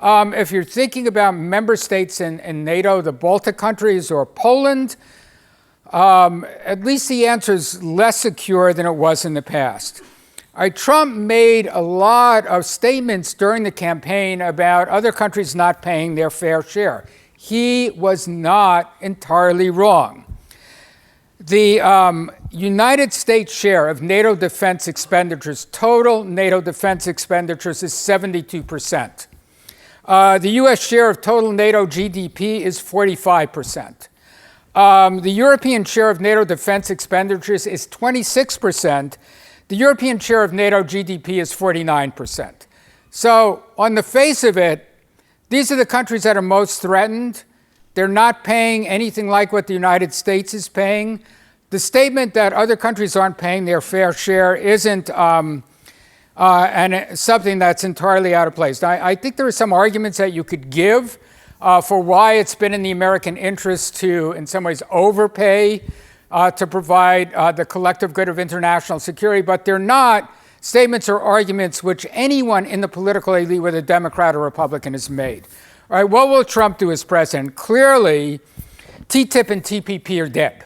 If you're thinking about member states in NATO, the Baltic countries or Poland, at least the answer is less secure than it was in the past. Trump made a lot of statements during the campaign about other countries not paying their fair share. He was not entirely wrong. United States share of NATO defense expenditures, total NATO defense expenditures, is 72%. The U.S. share of total NATO GDP is 45%. The European share of NATO defense expenditures is 26%. The European share of NATO GDP is 49%. So on the face of it, these are the countries that are most threatened. They're not paying anything like what the United States is paying. The statement that other countries aren't paying their fair share isn't something that's entirely out of place. Now, I think there are some arguments that you could give for why it's been in the American interest to, in some ways, overpay to provide the collective good of international security, but they're not statements or arguments which anyone in the political elite, whether Democrat or Republican, has made. All right, what will Trump do as president? Clearly, TTIP and TPP are dead.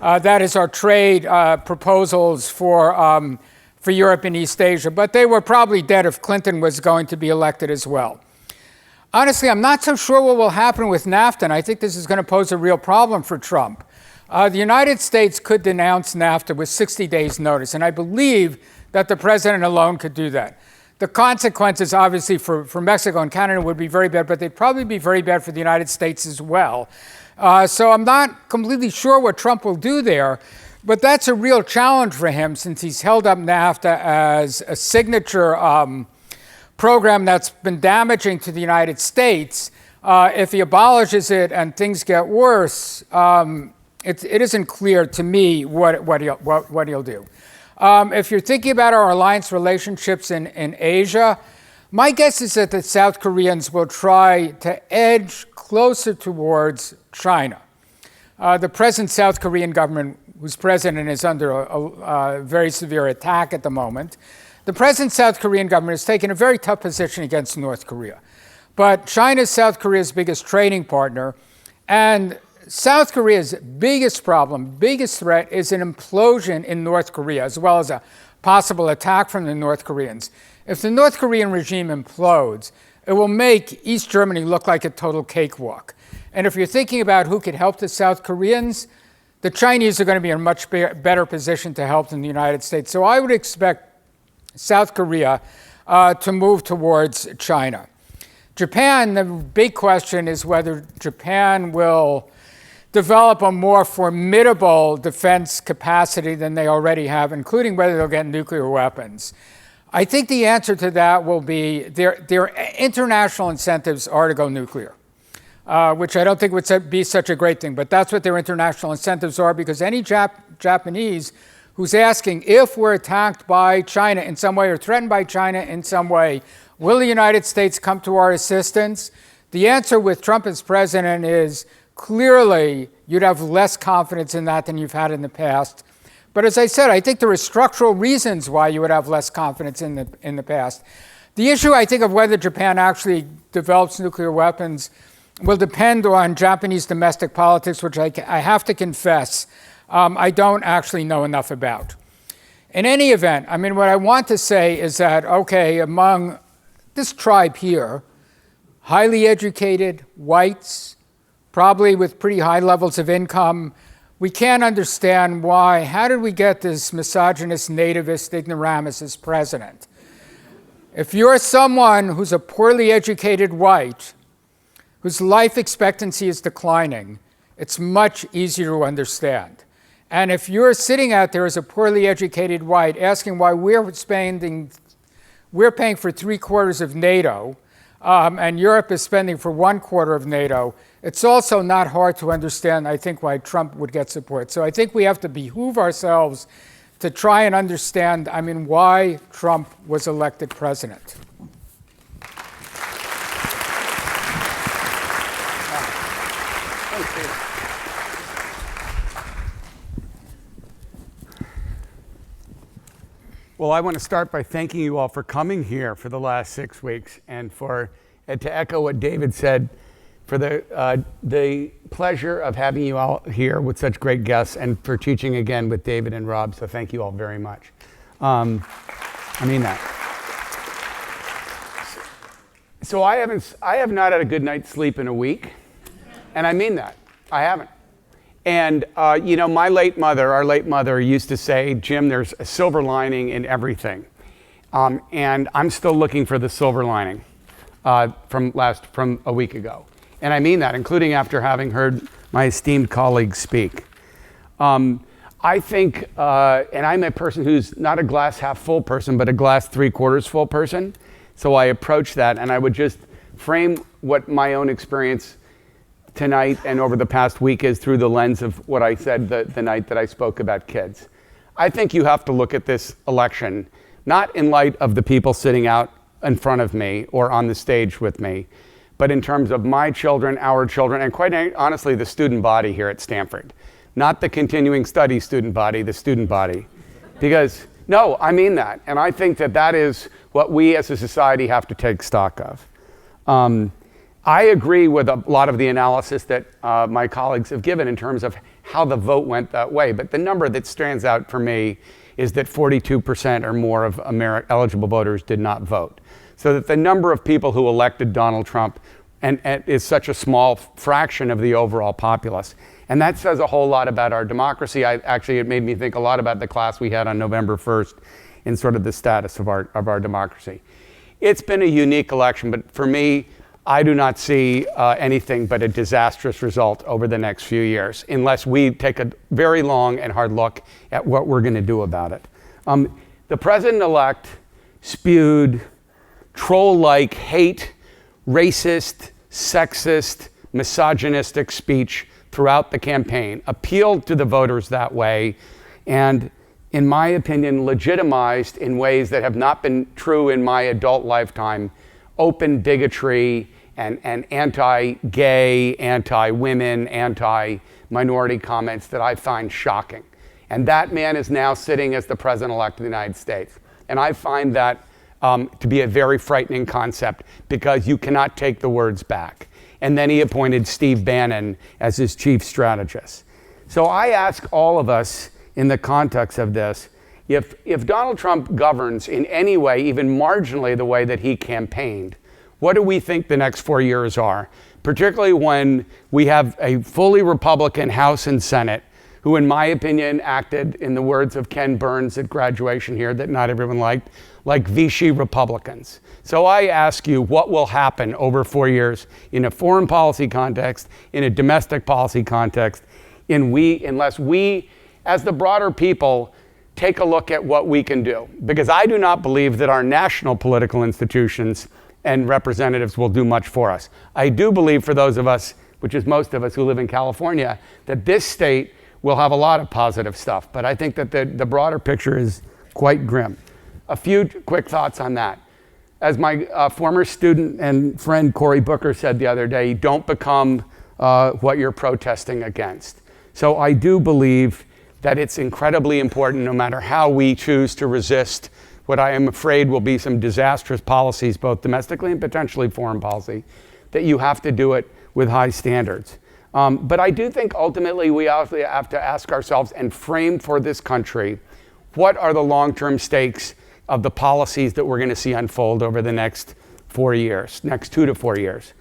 That is our trade proposals for Europe and East Asia, but they were probably dead if Clinton was going to be elected as well. Honestly, I'm not so sure what will happen with NAFTA, and I think this is going to pose a real problem for Trump. The United States could denounce NAFTA with 60 days' notice, and I believe that the president alone could do that. The consequences, obviously, for Mexico and Canada would be very bad, but they'd probably be very bad for the United States as well. So I'm not completely sure what Trump will do there, but that's a real challenge for him since he's held up NAFTA as a signature program that's been damaging to the United States. If he abolishes it and things get worse, it isn't clear to me what he'll do. If you're thinking about our alliance relationships in Asia, my guess is that the South Koreans will try to edge closer towards China. The present South Korean government, whose president is under a very severe attack at the moment, the present South Korean government has taken a very tough position against North Korea. But China is South Korea's biggest trading partner, and South Korea's biggest problem, biggest threat, is an implosion in North Korea, as well as a possible attack from the North Koreans. If the North Korean regime implodes, it will make East Germany look like a total cakewalk. And if you're thinking about who could help the South Koreans, the Chinese are going to be in a much better position to help than the United States. So I would expect South Korea to move towards China. Japan, the big question is whether Japan will develop a more formidable defense capacity than they already have, including whether they'll get nuclear weapons. I think the answer to that will be their international incentives are to go nuclear, which I don't think would be such a great thing, but that's what their international incentives are, because any Japanese who's asking if we're attacked by China in some way or threatened by China in some way, will the United States come to our assistance? The answer with Trump as president is clearly you'd have less confidence in that than you've had in the past. But as I said, I think there are structural reasons why you would have less confidence in the past. The issue, I think, of whether Japan actually develops nuclear weapons will depend on Japanese domestic politics, which I have to confess I don't actually know enough about. In any event, I mean, what I want to say is that, okay, among this tribe here, highly educated, whites, probably with pretty high levels of income, we can't understand why. How did we get this misogynist, nativist ignoramus as president? If you're someone who's a poorly educated white, whose life expectancy is declining, it's much easier to understand. And if you're sitting out there as a poorly educated white asking why we're paying for 3/4 of NATO, and Europe is spending for 1/4 of NATO, it's also not hard to understand, I think, why Trump would get support. So I think we have to behoove ourselves to try and understand, I mean, why Trump was elected president. Well, I want to start by thanking you all for coming here for the last 6 weeks, and to echo what David said, for the pleasure of having you all here with such great guests, and for teaching again with David and Rob. So thank you all very much. I mean that. So I have not had a good night's sleep in a week, and I mean that. I haven't. And, my late mother, our late mother, used to say, Jim, there's a silver lining in everything. And I'm still looking for the silver lining from a week ago. And I mean that, including after having heard my esteemed colleagues speak. I think, and I'm a person who's not a glass half full person, but a glass 3/4 full person. So I approach that, and I would just frame what my own experience tonight and over the past week is through the lens of what I said the night that I spoke about kids. I think you have to look at this election, not in light of the people sitting out in front of me or on the stage with me, but in terms of my children, our children, and quite honestly, the student body here at Stanford. Not the continuing study student body, the student body. Because, no, I mean that. And I think that that is what we as a society have to take stock of. I agree with a lot of the analysis that my colleagues have given in terms of how the vote went that way. But the number that stands out for me is that 42% or more of eligible voters did not vote. So that the number of people who elected Donald Trump and is such a small fraction of the overall populace. And that says a whole lot about our democracy. It made me think a lot about the class we had on November 1st in sort of the status of our democracy. It's been a unique election, but for me, I do not see anything but a disastrous result over the next few years, unless we take a very long and hard look at what we're going to do about it. The president-elect spewed troll-like hate, racist, sexist, misogynistic speech throughout the campaign, appealed to the voters that way, and in my opinion, legitimized in ways that have not been true in my adult lifetime, open bigotry and anti-gay, anti-women, anti-minority comments that I find shocking. And that man is now sitting as the president-elect of the United States. And I find that to be a very frightening concept because you cannot take the words back. And then he appointed Steve Bannon as his chief strategist. So I ask all of us in the context of this, if Donald Trump governs in any way, even marginally the way that he campaigned, what do we think the next 4 years are? Particularly when we have a fully Republican House and Senate, who in my opinion acted, in the words of Ken Burns at graduation here that not everyone liked, like Vichy Republicans. So I ask you, what will happen over 4 years in a foreign policy context, in a domestic policy context, unless we, as the broader people, take a look at what we can do? Because I do not believe that our national political institutions and representatives will do much for us. I do believe for those of us, which is most of us who live in California, that this state will have a lot of positive stuff. But I think that the broader picture is quite grim. A few quick thoughts on that. As my former student and friend Cory Booker said the other day, don't become what you're protesting against. So I do believe that it's incredibly important, no matter how we choose to resist what I am afraid will be some disastrous policies, both domestically and potentially foreign policy, that you have to do it with high standards. But I do think ultimately we also have to ask ourselves and frame for this country, what are the long-term stakes of the policies that we're going to see unfold over the next 4 years, next 2 to 4 years.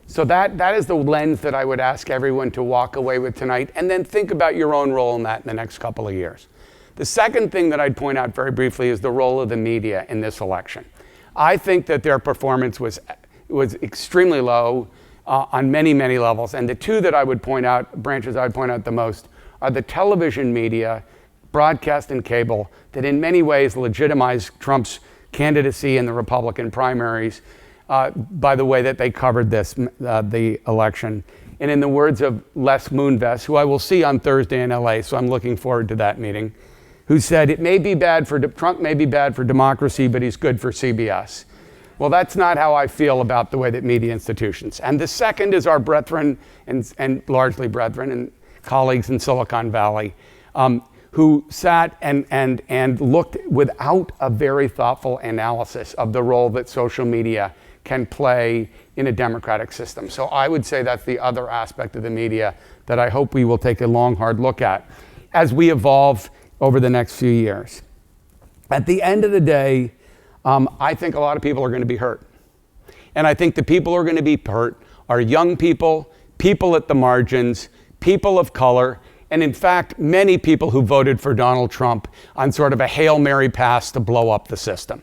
So that is the lens that I would ask everyone to walk away with tonight, and then think about your own role in that in the next couple of years. The second thing that I'd point out very briefly is the role of the media in this election. I think that their performance was extremely low on many, many levels, and the two that I would point out, branches I would point out the most, are the television media, broadcast and cable, that in many ways legitimize Trump's candidacy in the Republican primaries by the way that they covered the election. And in the words of Les Moonves, who I will see on Thursday in LA, so I'm looking forward to that meeting, who said, Trump may be bad for democracy, but he's good for CBS. Well, that's not how I feel about the way that media institutions. And the second is our brethren, and largely brethren and colleagues in Silicon Valley, who sat and looked without a very thoughtful analysis of the role that social media can play in a democratic system. So I would say that's the other aspect of the media that I hope we will take a long, hard look at as we evolve over the next few years. At the end of the day, I think a lot of people are going to be hurt. And I think the people who are going to be hurt are young people, people at the margins, people of color, and in fact, many people who voted for Donald Trump on sort of a Hail Mary pass to blow up the system.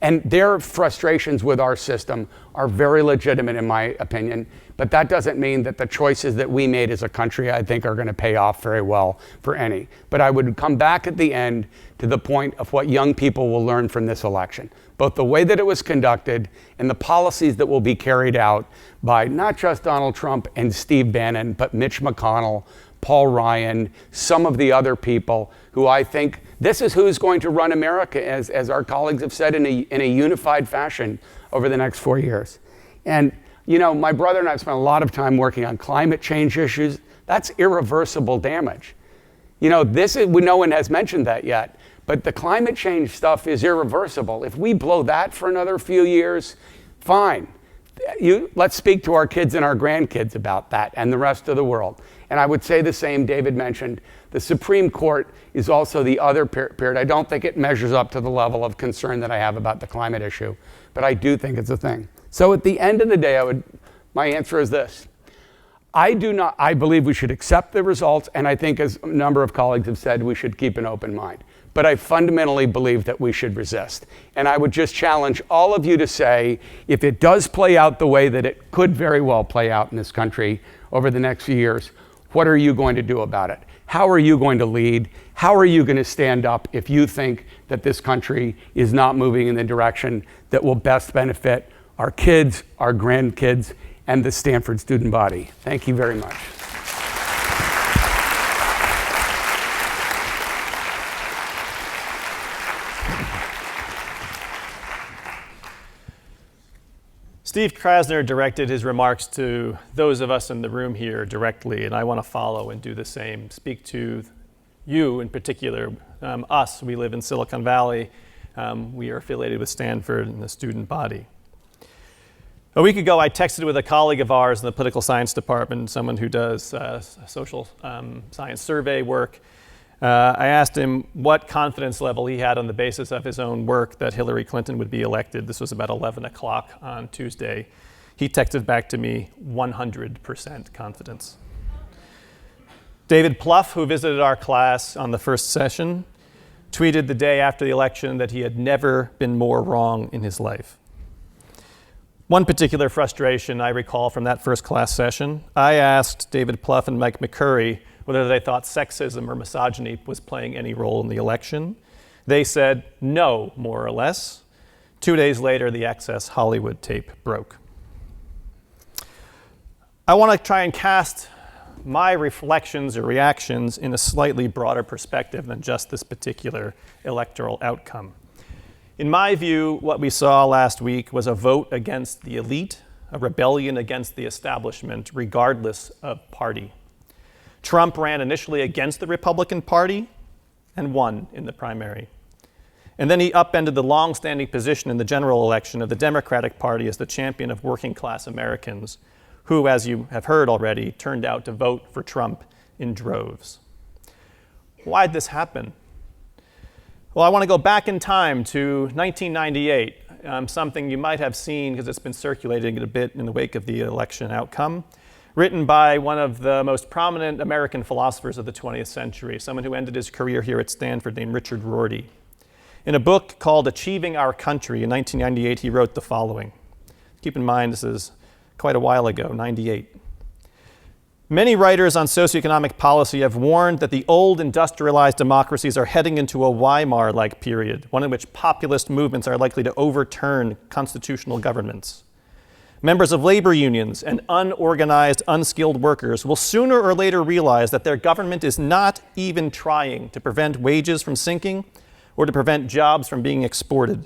And their frustrations with our system are very legitimate, in my opinion, but that doesn't mean that the choices that we made as a country, I think, are going to pay off very well for any. But I would come back at the end to the point of what young people will learn from this election, both the way that it was conducted and the policies that will be carried out by not just Donald Trump and Steve Bannon, but Mitch McConnell, Paul Ryan, some of the other people who I think this is who's going to run America, as our colleagues have said, in a unified fashion over the next 4 years. And, you know, my brother and I have spent a lot of time working on climate change issues. That's irreversible damage. You know, no one has mentioned that yet, but the climate change stuff is irreversible. If we blow that for another few years, fine. Let's speak to our kids and our grandkids about that and the rest of the world. And I would say the same, David mentioned, the Supreme Court is also the other period. I don't think it measures up to the level of concern that I have about the climate issue, but I do think it's a thing. So at the end of the day, my answer is this. I believe we should accept the results, and I think, as a number of colleagues have said, we should keep an open mind. But I fundamentally believe that we should resist. And I would just challenge all of you to say, if it does play out the way that it could very well play out in this country over the next few years, what are you going to do about it? How are you going to lead? How are you going to stand up if you think that this country is not moving in the direction that will best benefit our kids, our grandkids, and the Stanford student body? Thank you very much. Steve Krasner directed his remarks to those of us in the room here directly, and I want to follow and do the same. Speak to you in particular, us. We live in Silicon Valley. We are affiliated with Stanford and the student body. A week ago, I texted with a colleague of ours in the political science department, someone who does social science survey work. I asked him what confidence level he had on the basis of his own work that Hillary Clinton would be elected. This was about 11 o'clock on Tuesday. He texted back to me, 100% confidence. David Plouffe, who visited our class on the first session, tweeted the day after the election that he had never been more wrong in his life. One particular frustration I recall from that first class session, I asked David Plouffe and Mike McCurry whether they thought sexism or misogyny was playing any role in the election. They said no, more or less. 2 days later, the Access Hollywood tape broke. I want to try and cast my reflections or reactions in a slightly broader perspective than just this particular electoral outcome. In my view, what we saw last week was a vote against the elite, a rebellion against the establishment, regardless of party. Trump ran initially against the Republican Party and won in the primary. And then he upended the long-standing position in the general election of the Democratic Party as the champion of working-class Americans, who, as you have heard already, turned out to vote for Trump in droves. Why did this happen? Well, I want to go back in time to 1998, something you might have seen because it's been circulating a bit in the wake of the election outcome, written by one of the most prominent American philosophers of the 20th century, someone who ended his career here at Stanford named Richard Rorty. In a book called Achieving Our Country in 1998, he wrote the following. Keep in mind, this is quite a while ago, 98. Many writers on socioeconomic policy have warned that the old industrialized democracies are heading into a Weimar-like period, one in which populist movements are likely to overturn constitutional governments. Members of labor unions and unorganized, unskilled workers will sooner or later realize that their government is not even trying to prevent wages from sinking or to prevent jobs from being exported.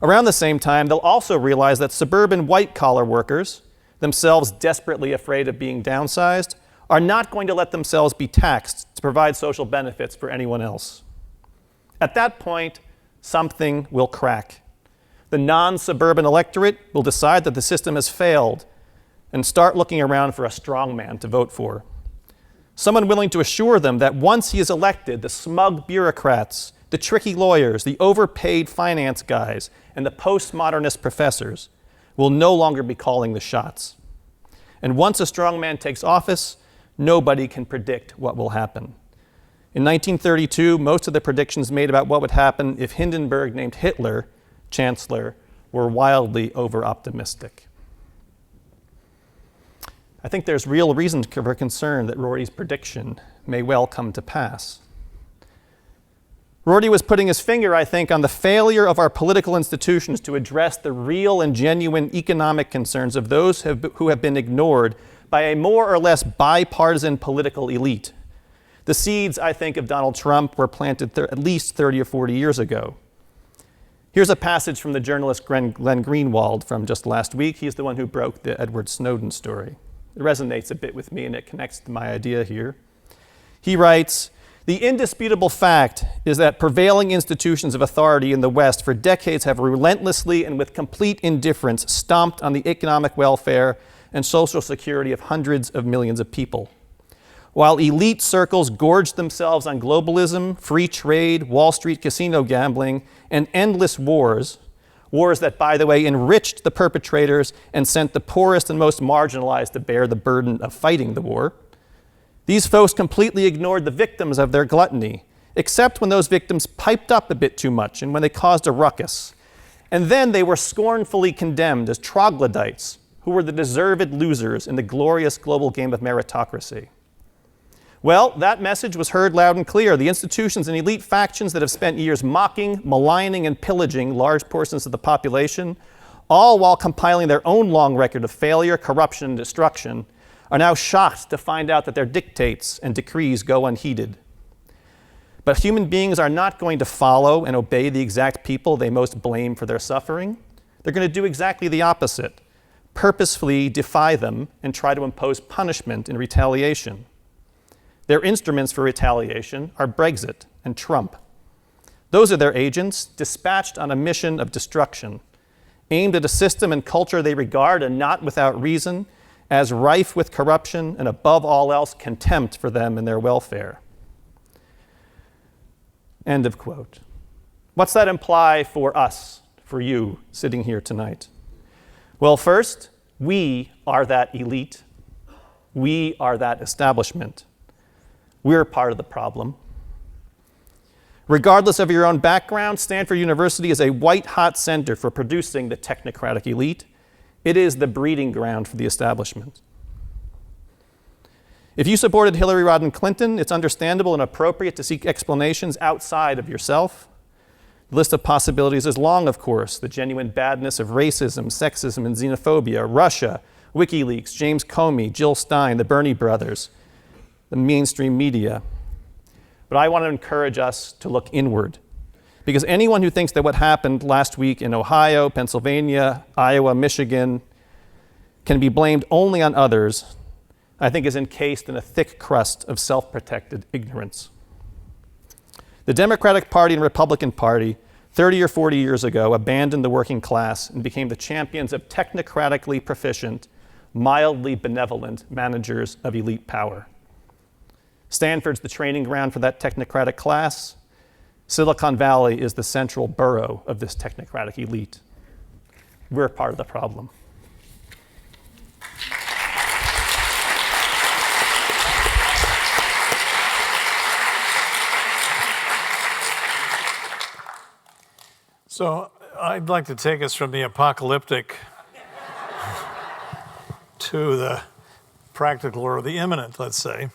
Around the same time, they'll also realize that suburban white-collar workers, themselves desperately afraid of being downsized, are not going to let themselves be taxed to provide social benefits for anyone else. At that point, something will crack. The non-suburban electorate will decide that the system has failed and start looking around for a strong man to vote for. Someone willing to assure them that once he is elected, the smug bureaucrats, the tricky lawyers, the overpaid finance guys, and the postmodernist professors will no longer be calling the shots. And once a strong man takes office, nobody can predict what will happen. In 1932, most of the predictions made about what would happen if Hindenburg named Hitler chancellor were wildly over-optimistic. I think there's real reason for concern that Rory's prediction may well come to pass. Rory was putting his finger, I think, on the failure of our political institutions to address the real and genuine economic concerns of those who have been ignored by a more or less bipartisan political elite. The seeds, I think, of Donald Trump were planted at least 30 or 40 years ago. Here's a passage from the journalist Glenn Greenwald from just last week. He's the one who broke the Edward Snowden story. It resonates a bit with me, and it connects to my idea here. He writes, "The indisputable fact is that prevailing institutions of authority in the West for decades have relentlessly and with complete indifference stomped on the economic welfare and social security of hundreds of millions of people. While elite circles gorged themselves on globalism, free trade, Wall Street casino gambling, and endless wars that, by the way, enriched the perpetrators and sent the poorest and most marginalized to bear the burden of fighting the war, these folks completely ignored the victims of their gluttony, except when those victims piped up a bit too much and when they caused a ruckus. And then they were scornfully condemned as troglodytes who were the deserved losers in the glorious global game of meritocracy. Well, that message was heard loud and clear. The institutions and elite factions that have spent years mocking, maligning, and pillaging large portions of the population, all while compiling their own long record of failure, corruption, and destruction, are now shocked to find out that their dictates and decrees go unheeded. But human beings are not going to follow and obey the exact people they most blame for their suffering. They're going to do exactly the opposite, purposefully defy them and try to impose punishment in retaliation. Their instruments for retaliation are Brexit and Trump. Those are their agents, dispatched on a mission of destruction, aimed at a system and culture they regard, and not without reason, as rife with corruption and, above all else, contempt for them and their welfare." End of quote. What's that imply for us, for you, sitting here tonight? Well, first, we are that elite. We are that establishment. We're part of the problem. Regardless of your own background, Stanford University is a white-hot center for producing the technocratic elite. It is the breeding ground for the establishment. If you supported Hillary Rodham Clinton, it's understandable and appropriate to seek explanations outside of yourself. The list of possibilities is long, of course. The genuine badness of racism, sexism, and xenophobia, Russia, WikiLeaks, James Comey, Jill Stein, the Bernie brothers, the mainstream media. But I want to encourage us to look inward, because anyone who thinks that what happened last week in Ohio, Pennsylvania, Iowa, Michigan can be blamed only on others, I think is encased in a thick crust of self-protected ignorance. The Democratic Party and Republican Party 30 or 40 years ago abandoned the working class and became the champions of technocratically proficient, mildly benevolent managers of elite power. Stanford's the training ground for that technocratic class. Silicon Valley is the central burrow of this technocratic elite. We're part of the problem. So I'd like to take us from the apocalyptic to the practical or the imminent, let's say.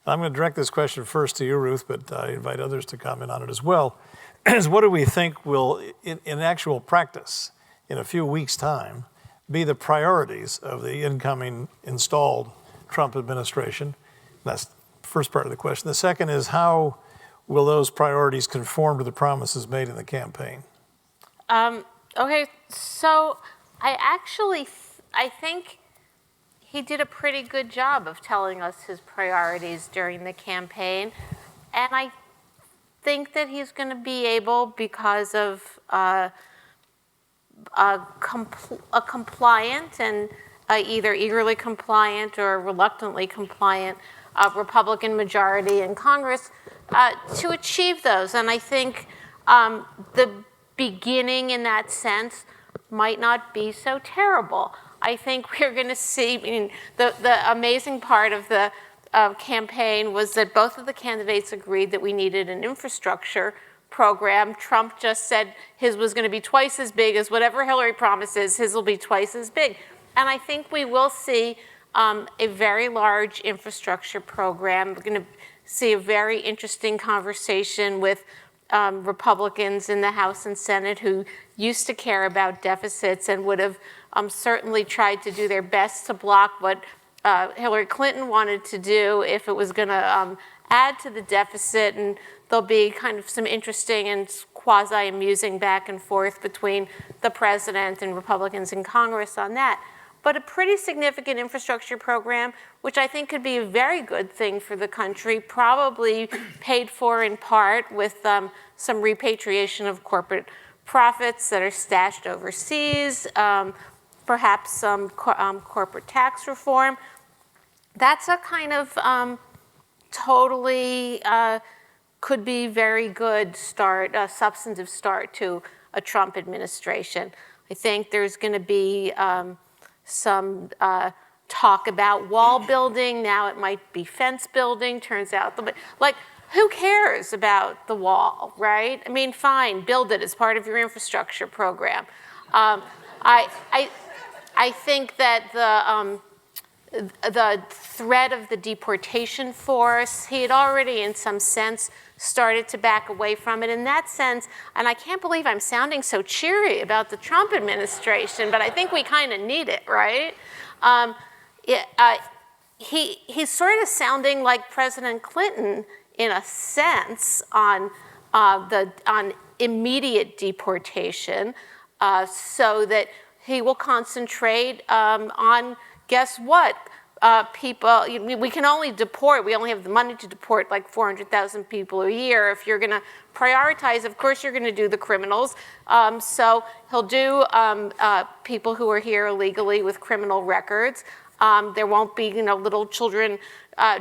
I'm going to direct this question first to you, Ruth, but I invite others to comment on it as well. Is what do we think will, in actual practice, in a few weeks' time, be the priorities of the incoming installed Trump administration? That's the first part of the question. The second is, how will those priorities conform to the promises made in the campaign? Okay, so I think he did a pretty good job of telling us his priorities during the campaign. And I think that he's going to be able, because of a compliant and either eagerly compliant or reluctantly compliant Republican majority in Congress, to achieve those. And I think the beginning in that sense might not be so terrible. I think we're going to see, the amazing part of the campaign was that both of the candidates agreed that we needed an infrastructure program. Trump just said his was going to be twice as big as whatever Hillary promises, his will be twice as big. And I think we will see a very large infrastructure program. We're going to see a very interesting conversation with Republicans in the House and Senate who used to care about deficits and would have certainly tried to do their best to block what Hillary Clinton wanted to do if it was going to add to the deficit. And there'll be kind of some interesting and quasi-amusing back and forth between the president and Republicans in Congress on that. But a pretty significant infrastructure program, which I think could be a very good thing for the country, probably paid for in part with some repatriation of corporate profits that are stashed overseas, perhaps some corporate tax reform. That's a kind of totally could be very good start, a substantive start to a Trump administration. I think there's going to be some talk about wall building. Now it might be fence building. Turns out, like, who cares about the wall, right? I mean, fine, build it as part of your infrastructure program. I think that the threat of the deportation force, he had already, in some sense, started to back away from it. In that sense, and I can't believe I'm sounding so cheery about the Trump administration, but I think we kind of need it, right? He's sort of sounding like President Clinton in a sense on immediate deportation, so that he will concentrate on, guess what? People, we can only deport, we only have the money to deport like 400,000 people a year. If you're going to prioritize, of course you're going to do the criminals. So he'll do people who are here illegally with criminal records. There won't be, little children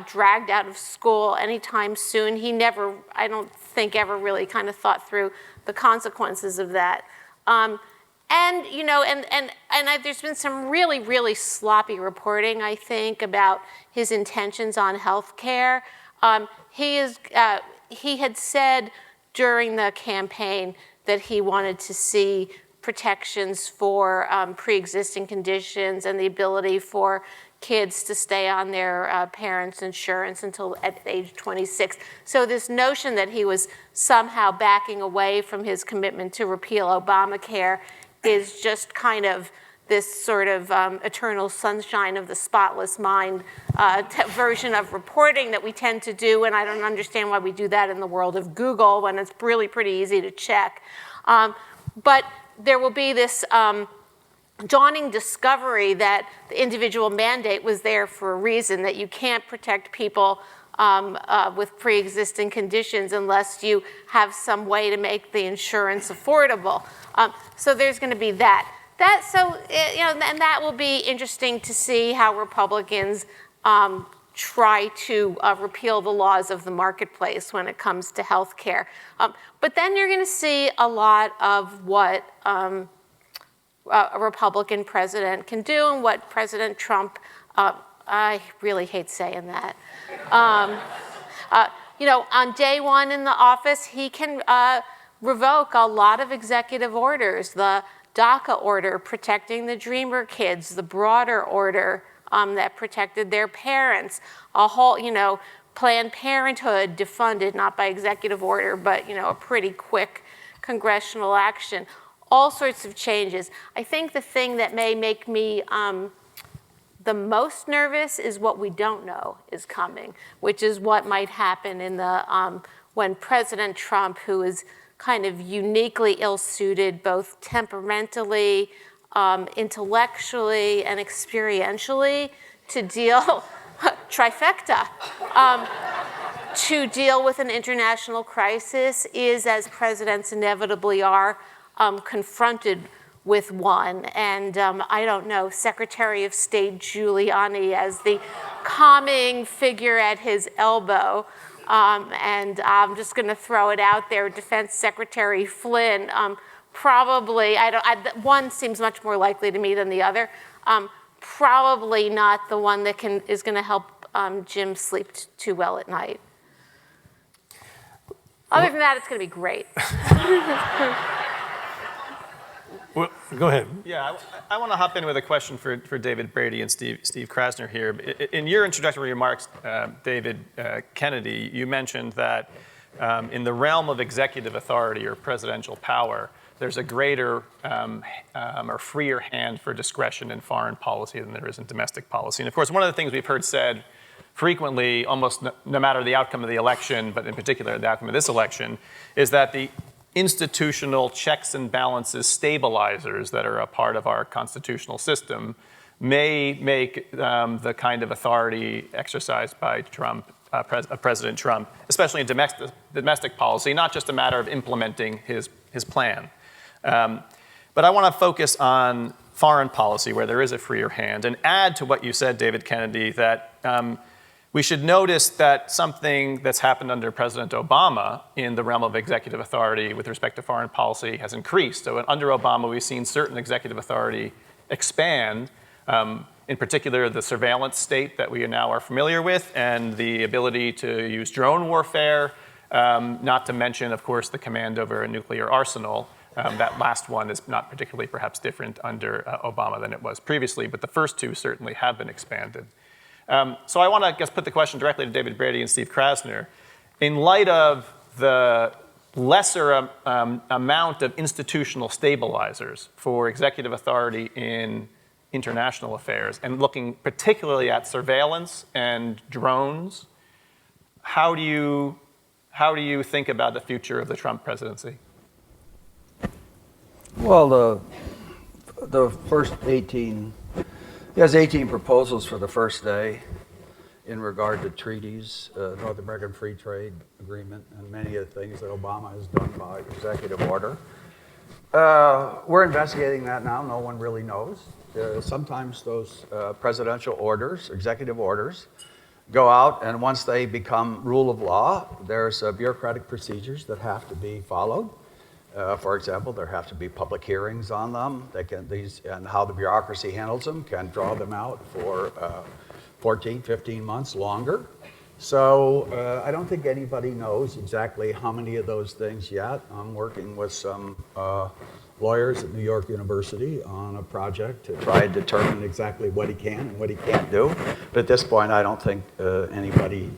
dragged out of school anytime soon. He never, I don't think, ever really kind of thought through the consequences of that. And there's been some really, really sloppy reporting, I think, about his intentions on health care. He had said during the campaign that he wanted to see protections for pre-existing conditions and the ability for kids to stay on their parents' insurance until at age 26. So this notion that he was somehow backing away from his commitment to repeal Obamacare is just kind of this sort of eternal sunshine of the spotless mind version of reporting that we tend to do, and I don't understand why we do that in the world of Google when it's really pretty easy to check. But there will be this dawning discovery that the individual mandate was there for a reason, that you can't protect people with pre-existing conditions unless you have some way to make the insurance affordable. So there's going to be that. And that will be interesting to see how Republicans try to repeal the laws of the marketplace when it comes to health care. But then you're going to see a lot of what a Republican president can do and what President Trump, I really hate saying that. On day one in the office, he can revoke a lot of executive orders, the DACA order protecting the Dreamer kids, the broader order that protected their parents, a whole, Planned Parenthood defunded, not by executive order, but, a pretty quick congressional action, all sorts of changes. I think the thing that may make me the most nervous is what we don't know is coming, which is what might happen in the when President Trump, who is kind of uniquely ill-suited both temperamentally, intellectually, and experientially to deal, trifecta, to deal with an international crisis is, as presidents inevitably are, confronted with one. And I don't know, Secretary of State Giuliani as the calming figure at his elbow. And I'm just going to throw it out there, Defense Secretary Flynn, probably, one seems much more likely to me than the other, probably not the one that is going to help Jim sleep too well at night. Other than that, it's going to be great. Well, go ahead. Yeah, I want to hop in with a question for David Brady and Steve Krasner here. In your introductory remarks, David Kennedy, you mentioned that in the realm of executive authority or presidential power, there's a greater or freer hand for discretion in foreign policy than there is in domestic policy. And of course, one of the things we've heard said frequently, almost no matter the outcome of the election, but in particular the outcome of this election, is that the institutional checks and balances stabilizers that are a part of our constitutional system may make the kind of authority exercised by President Trump, especially in domestic policy, not just a matter of implementing his plan. But I want to focus on foreign policy, where there is a freer hand, and add to what you said, David Kennedy, that we should notice that something that's happened under President Obama in the realm of executive authority with respect to foreign policy has increased. So under Obama, we've seen certain executive authority expand, in particular the surveillance state that we now are familiar with, and the ability to use drone warfare, not to mention, of course, the command over a nuclear arsenal. That last one is not particularly perhaps different under Obama than it was previously, but the first two certainly have been expanded. So I want to, put the question directly to David Brady and Steve Krasner. In light of the lesser amount of institutional stabilizers for executive authority in international affairs, and looking particularly at surveillance and drones, how do you think about the future of the Trump presidency? Well, the first 18, he has 18 proposals for the first day in regard to treaties, North American Free Trade Agreement, and many of the things that Obama has done by executive order. We're investigating that now. No one really knows. Sometimes those presidential orders, executive orders, go out, and once they become rule of law, there's bureaucratic procedures that have to be followed. For example, there have to be public hearings on them. And how the bureaucracy handles them can draw them out for 14, 15 months longer. So I don't think anybody knows exactly how many of those things yet. I'm working with some lawyers at New York University on a project to try and determine exactly what he can and what he can't do. But at this point, I don't think anybody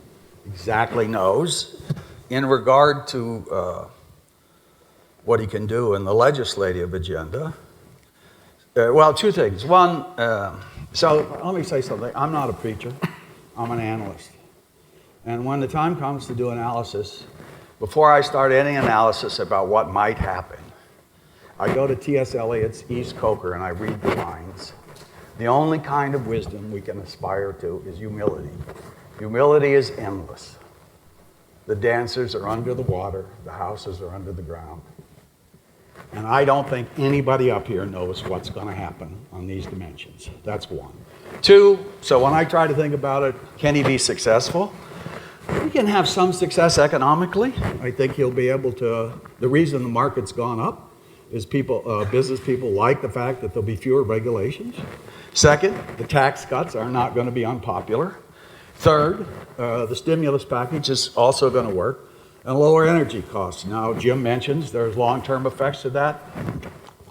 exactly knows. In regard to what he can do in the legislative agenda. Well, two things. One, so let me say something. I'm not a preacher. I'm an analyst. And when the time comes to do analysis, before I start any analysis about what might happen, I go to T.S. Eliot's East Coker and I read the lines. The only kind of wisdom we can aspire to is humility. Humility is endless. The dancers are under the water. The houses are under the ground. And I don't think anybody up here knows what's going to happen on these dimensions. That's one. Two, so when I try to think about it, can he be successful? He can have some success economically. I think he'll be able to. The reason the market's gone up is business people like the fact that there'll be fewer regulations. Second, the tax cuts are not going to be unpopular. Third, the stimulus package is also going to work. And lower energy costs. Now, Jim mentions there's long-term effects to that.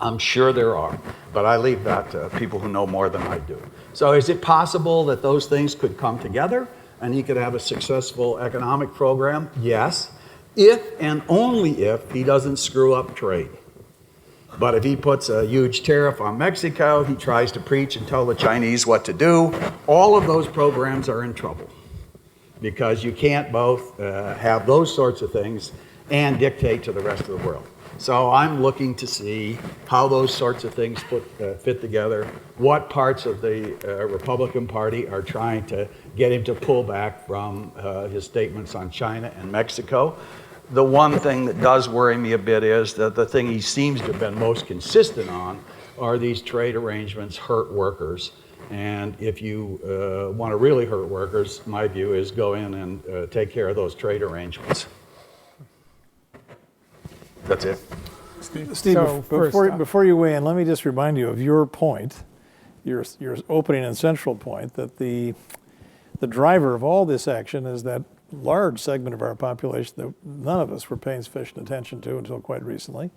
I'm sure there are, but I leave that to people who know more than I do. So is it possible that those things could come together and he could have a successful economic program? Yes, if and only if he doesn't screw up trade. But if he puts a huge tariff on Mexico, he tries to preach and tell the Chinese what to do, all of those programs are in trouble. Because you can't both have those sorts of things and dictate to the rest of the world. So I'm looking to see how those sorts of things fit together, what parts of the Republican Party are trying to get him to pull back from his statements on China and Mexico. The one thing that does worry me a bit is that the thing he seems to have been most consistent on are these trade arrangements hurt workers. And if you want to really hurt workers, my view is go in and take care of those trade arrangements. That's it. Steve, So before you weigh in, let me just remind you of your point, your opening and central point, that the the driver of all this action is that large segment of our population that none of us were paying sufficient attention to until quite recently.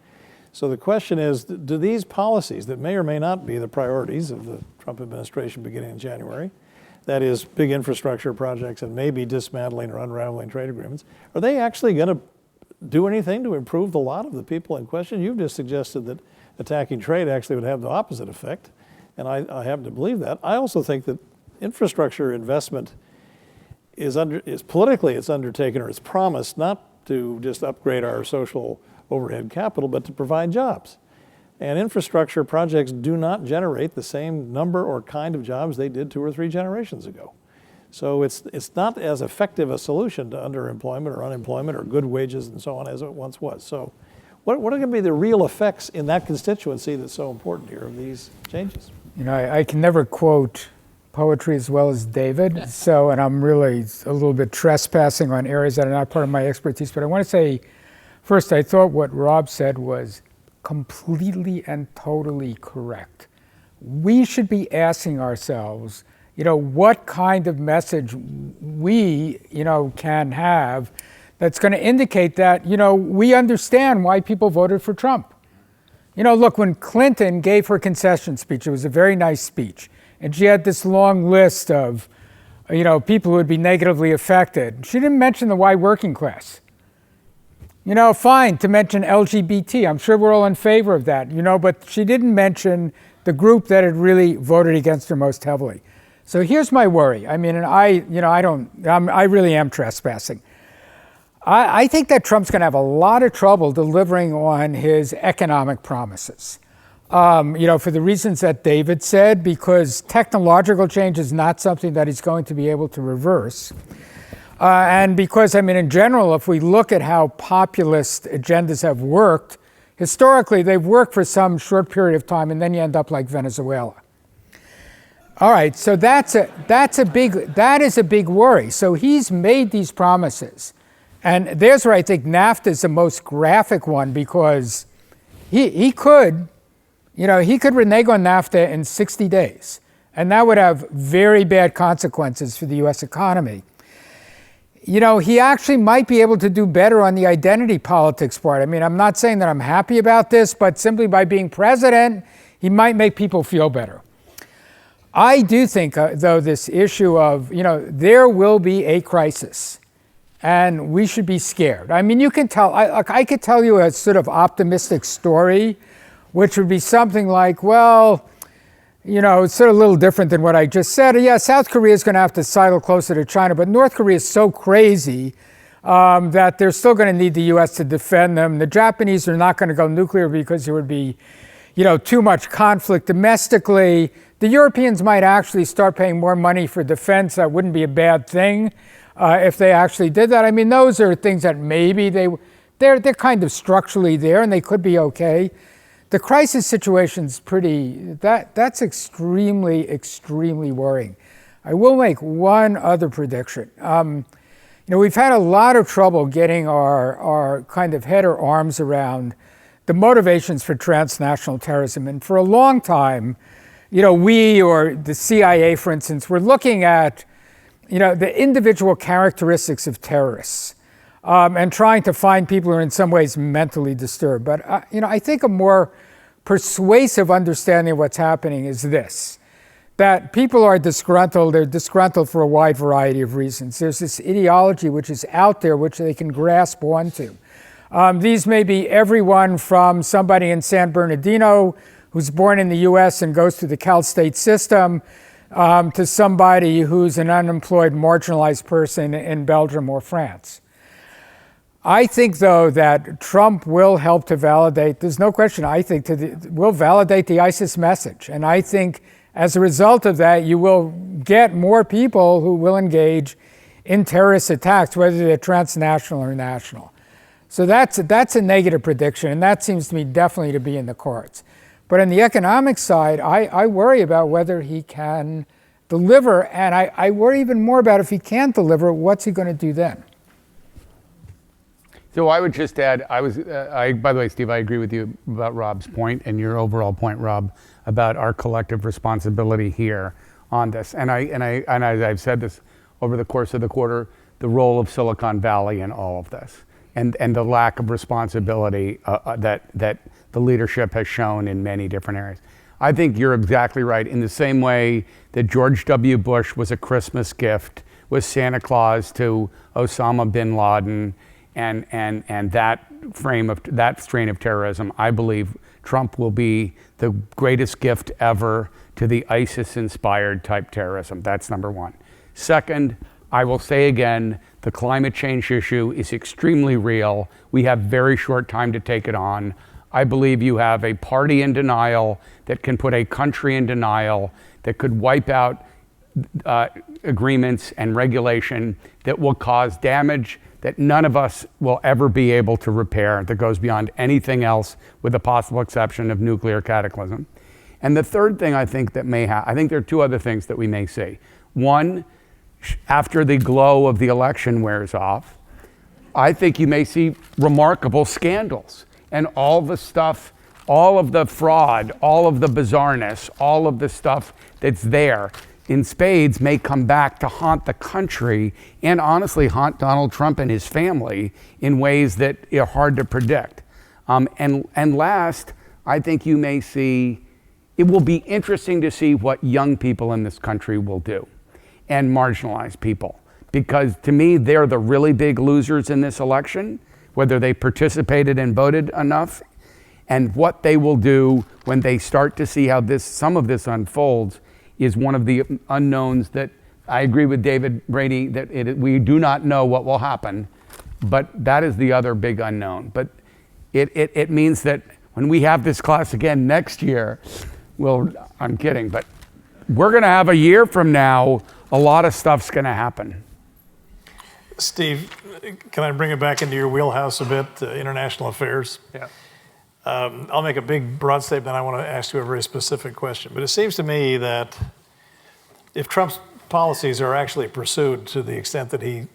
So the question is, do these policies that may or may not be the priorities of the Trump administration beginning in January, that is big infrastructure projects and maybe dismantling or unraveling trade agreements, are they actually going to do anything to improve the lot of the people in question? You've just suggested that attacking trade actually would have the opposite effect, and I happen to believe that. I also think that infrastructure investment is politically it's undertaken, or it's promised not to just upgrade our social overhead capital, but to provide jobs. And infrastructure projects do not generate the same number or kind of jobs they did 2 or 3 generations ago. So it's not as effective a solution to underemployment or unemployment or good wages and so on as it once was. So what are going to be the real effects in that constituency that's so important here of these changes? You know, I can never quote poetry as well as David, and I'm really a little bit trespassing on areas that are not part of my expertise. But I want to say, first, I thought what Rob said was completely and totally correct. We should be asking ourselves, you know, what kind of message we, you know, can have that's going to indicate that, you know, we understand why people voted for Trump. You know, look, when Clinton gave her concession speech, it was a very nice speech. And she had this long list of, you know, people who would be negatively affected. She didn't mention the white working class. You know, fine to mention LGBT. I'm sure we're all in favor of that, you know, but she didn't mention the group that had really voted against her most heavily. So here's my worry. I mean, and I really am trespassing. I think that Trump's going to have a lot of trouble delivering on his economic promises. You know, for the reasons that David said, because technological change is not something that he's going to be able to reverse. And because, I mean, in general, if we look at how populist agendas have worked, historically, they've worked for some short period of time, and then you end up like Venezuela. All right, so that is a big worry. So he's made these promises. And there's where I think NAFTA is the most graphic one, because he could renege on NAFTA in 60 days. And that would have very bad consequences for the US economy. You know, he actually might be able to do better on the identity politics part. I mean, I'm not saying that I'm happy about this, but simply by being president, he might make people feel better. I do think, though, this issue of, you know, there will be a crisis and we should be scared. I mean, you can tell, I could tell you a sort of optimistic story, which would be something like, well, you know, it's sort of a little different than what I just said. Yeah, South Korea is going to have to sidle closer to China, but North Korea is so crazy that they're still going to need the U.S. to defend them. The Japanese are not going to go nuclear because there would be, you know, too much conflict domestically. The Europeans might actually start paying more money for defense. That wouldn't be a bad thing if they actually did that. I mean, those are things that maybe they're kind of structurally there and they could be okay. The crisis situation's that's extremely, extremely worrying. I will make one other prediction. You know, we've had a lot of trouble getting our kind of head or arms around the motivations for transnational terrorism. And for a long time, you know, we or the CIA, for instance, were looking at, you know, the individual characteristics of terrorists and trying to find people who are in some ways mentally disturbed. But, you know, I think a more persuasive understanding of what's happening is this, that people are disgruntled. They're disgruntled for a wide variety of reasons. There's this ideology which is out there which they can grasp onto. These may be everyone from somebody in San Bernardino who's born in the US and goes through the Cal State system to somebody who's an unemployed, marginalized person in Belgium or France. I think, though, that Trump will help to validate, there's no question, I think, will validate the ISIS message. And I think as a result of that, you will get more people who will engage in terrorist attacks, whether they're transnational or national. So that's a negative prediction, and that seems to me definitely to be in the cards. But on the economic side, I worry about whether he can deliver, and I worry even more about if he can't deliver, what's he going to do then? So I would just add, by the way, Steve, I agree with you about Rob's point and your overall point, Rob, about our collective responsibility here on this. And as I've said this over the course of the quarter the role of Silicon Valley in all of this, and the lack of responsibility that the leadership has shown in many different areas. I think you're exactly right. In the same way that George W. Bush was a Christmas gift, was Santa Claus to Osama bin Laden, and that strain of terrorism, I believe Trump will be the greatest gift ever to the ISIS-inspired type terrorism. That's number one. Second, I will say again, the climate change issue is extremely real. We have very short time to take it on. I believe you have a party in denial that can put a country in denial, that could wipe out agreements and regulation that will cause damage that none of us will ever be able to repair, that goes beyond anything else with the possible exception of nuclear cataclysm. And the third thing I think that may happen, I think there are two other things that we may see. One, after the glow of the election wears off, I think you may see remarkable scandals and all the stuff, all of the fraud, all of the bizarreness, all of the stuff that's there in spades may come back to haunt the country and honestly haunt Donald Trump and his family in ways that are hard to predict. And last, I think you may see, it will be interesting to see what young people in this country will do and marginalized people. Because to me, they're the really big losers in this election, whether they participated and voted enough, and what they will do when they start to see how some of this unfolds is one of the unknowns that I agree with David Brady that we do not know what will happen, but that is the other big unknown. But it means that when we have this class again next year, I'm kidding, but we're gonna have a year from now, a lot of stuff's gonna happen. Steve, can I bring it back into your wheelhouse a bit, international affairs? Yeah. I'll make a big, broad statement. I want to ask you a very specific question. But it seems to me that if Trump's policies are actually pursued to the extent that he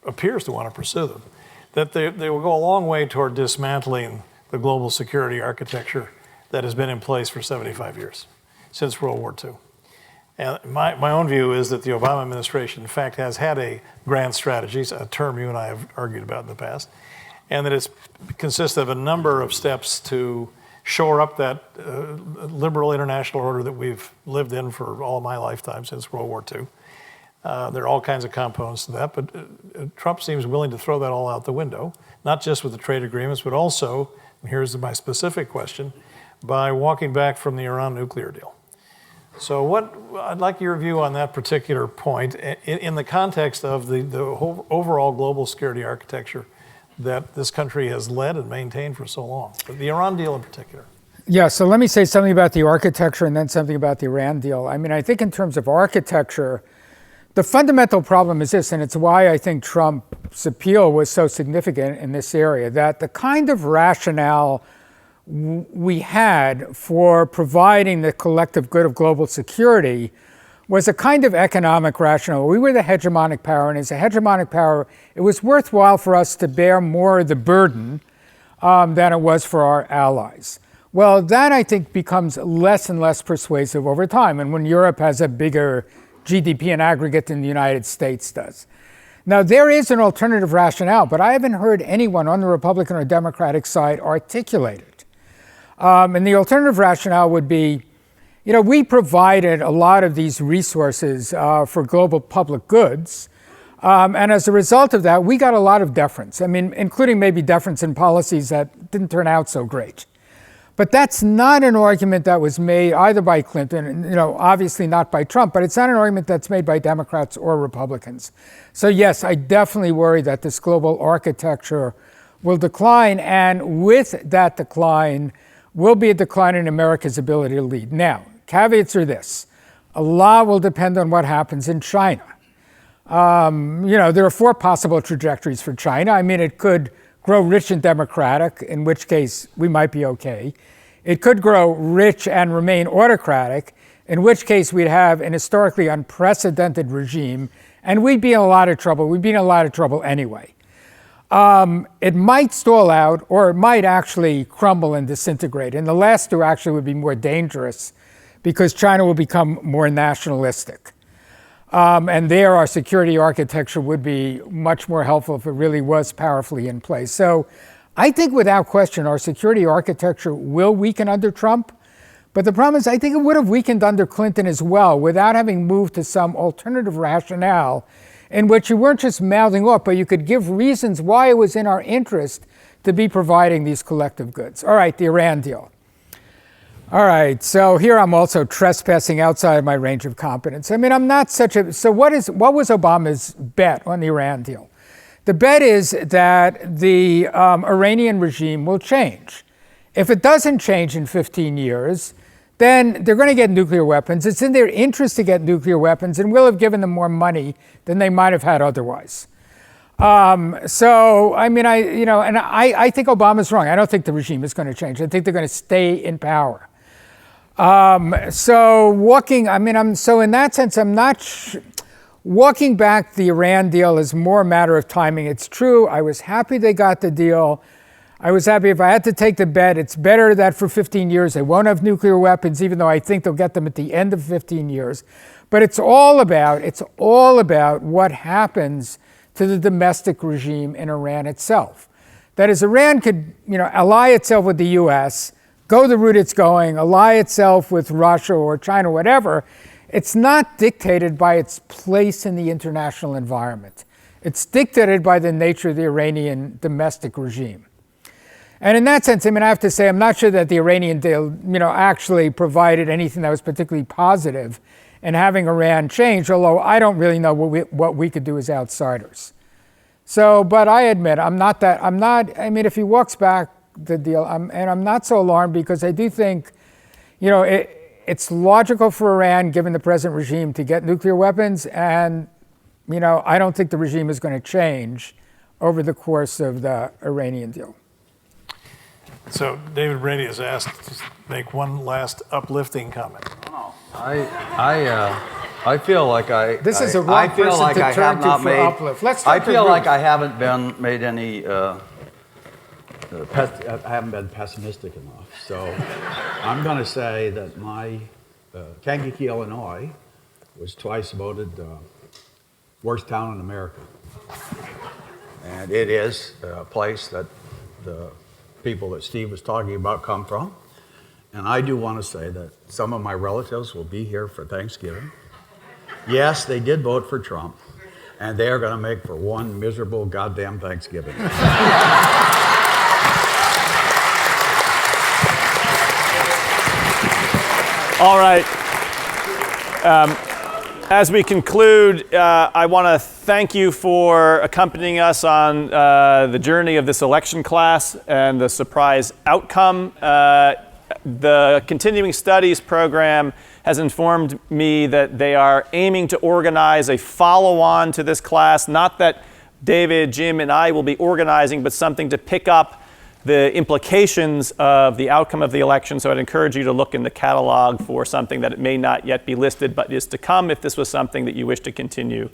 appears to want to pursue them, that they will go a long way toward dismantling the global security architecture that has been in place for 75 years, since World War II. And my own view is that the Obama administration, in fact, has had a grand strategy, a term you and I have argued about in the past, and that it consists of a number of steps to shore up that liberal international order that we've lived in for all of my lifetime since World War II. There are all kinds of components to that, but Trump seems willing to throw that all out the window, not just with the trade agreements, but also, and here's my specific question, by walking back from the Iran nuclear deal. So I'd like your view on that particular point in the context of the whole overall global security architecture that this country has led and maintained for so long, but the Iran deal in particular. Yeah, so let me say something about the architecture and then something about the Iran deal. I mean, I think in terms of architecture, the fundamental problem is this, and it's why I think Trump's appeal was so significant in this area, that the kind of rationale we had for providing the collective good of global security was a kind of economic rationale. We were the hegemonic power, and as a hegemonic power, it was worthwhile for us to bear more of the burden than it was for our allies. Well, that I think becomes less and less persuasive over time, and when Europe has a bigger GDP in aggregate than the United States does. Now, there is an alternative rationale, but I haven't heard anyone on the Republican or Democratic side articulate it. And the alternative rationale would be, we provided a lot of these resources for global public goods. And as a result of that, we got a lot of deference. I mean, including maybe deference in policies that didn't turn out so great. But that's not an argument that was made either by Clinton, obviously not by Trump, but it's not an argument that's made by Democrats or Republicans. So yes, I definitely worry that this global architecture will decline, and with that decline will be a decline in America's ability to lead. Now, caveats are this. A lot will depend on what happens in China. There are four possible trajectories for China. I mean, it could grow rich and democratic, in which case we might be okay. It could grow rich and remain autocratic, in which case we'd have an historically unprecedented regime, and we'd be in a lot of trouble. We'd be in a lot of trouble anyway. It might stall out, or it might actually crumble and disintegrate. And the last two actually would be more dangerous because China will become more nationalistic. And there, our security architecture would be much more helpful if it really was powerfully in place. So I think without question, our security architecture will weaken under Trump. But the problem is, I think it would have weakened under Clinton as well without having moved to some alternative rationale in which you weren't just mouthing off, but you could give reasons why it was in our interest to be providing these collective goods. All right, the Iran deal. All right, so here I'm also trespassing outside my range of competence. I mean, I'm not such a, so what was Obama's bet on the Iran deal? The bet is that the Iranian regime will change. If it doesn't change in 15 years, then they're going to get nuclear weapons. It's in their interest to get nuclear weapons, and we'll have given them more money than they might have had otherwise. So, I mean, I think Obama's wrong. I don't think the regime is going to change. I think they're going to stay in power. So in that sense, I'm not, walking back the Iran deal is more a matter of timing. It's true, I was happy they got the deal. I was happy if I had to take the bet, it's better that for 15 years they won't have nuclear weapons, even though I think they'll get them at the end of 15 years. But it's all about what happens to the domestic regime in Iran itself. That is, Iran could, ally itself with the US, go the route it's going, ally itself with Russia or China, whatever. It's not dictated by its place in the international environment. It's dictated by the nature of the Iranian domestic regime. And in that sense, I have to say, I'm not sure that the Iranian deal, actually provided anything that was particularly positive in having Iran change, although I don't really know what we could do as outsiders. So, but I admit, if he walks back the deal, I'm not so alarmed because I do think, it's logical for Iran, given the present regime, to get nuclear weapons, and I don't think the regime is going to change over the course of the Iranian deal. So David Brady is asked to make one last uplifting comment. I feel like This is a wrong person to turn to for uplift. Let's I start feel with like Ruth. I haven't been made any. I haven't been pessimistic enough. So I'm going to say that my Kankakee, Illinois, was twice voted worst town in America, and it is a place that the people that Steve was talking about come from. And I do want to say that some of my relatives will be here for Thanksgiving. Yes, they did vote for Trump, and they are going to make for one miserable goddamn Thanksgiving. All right. As we conclude, I want to thank you for accompanying us on the journey of this election class and the surprise outcome. The Continuing Studies program has informed me that they are aiming to organize a follow-on to this class, not that David, Jim, and I will be organizing, but something to pick up the implications of the outcome of the election. So I'd encourage you to look in the catalog for something that it may not yet be listed, but is to come if this was something that you wish to continue.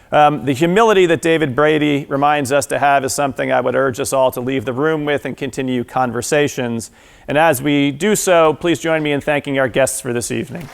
The humility that David Brady reminds us to have is something I would urge us all to leave the room with and continue conversations. And as we do so, please join me in thanking our guests for this evening.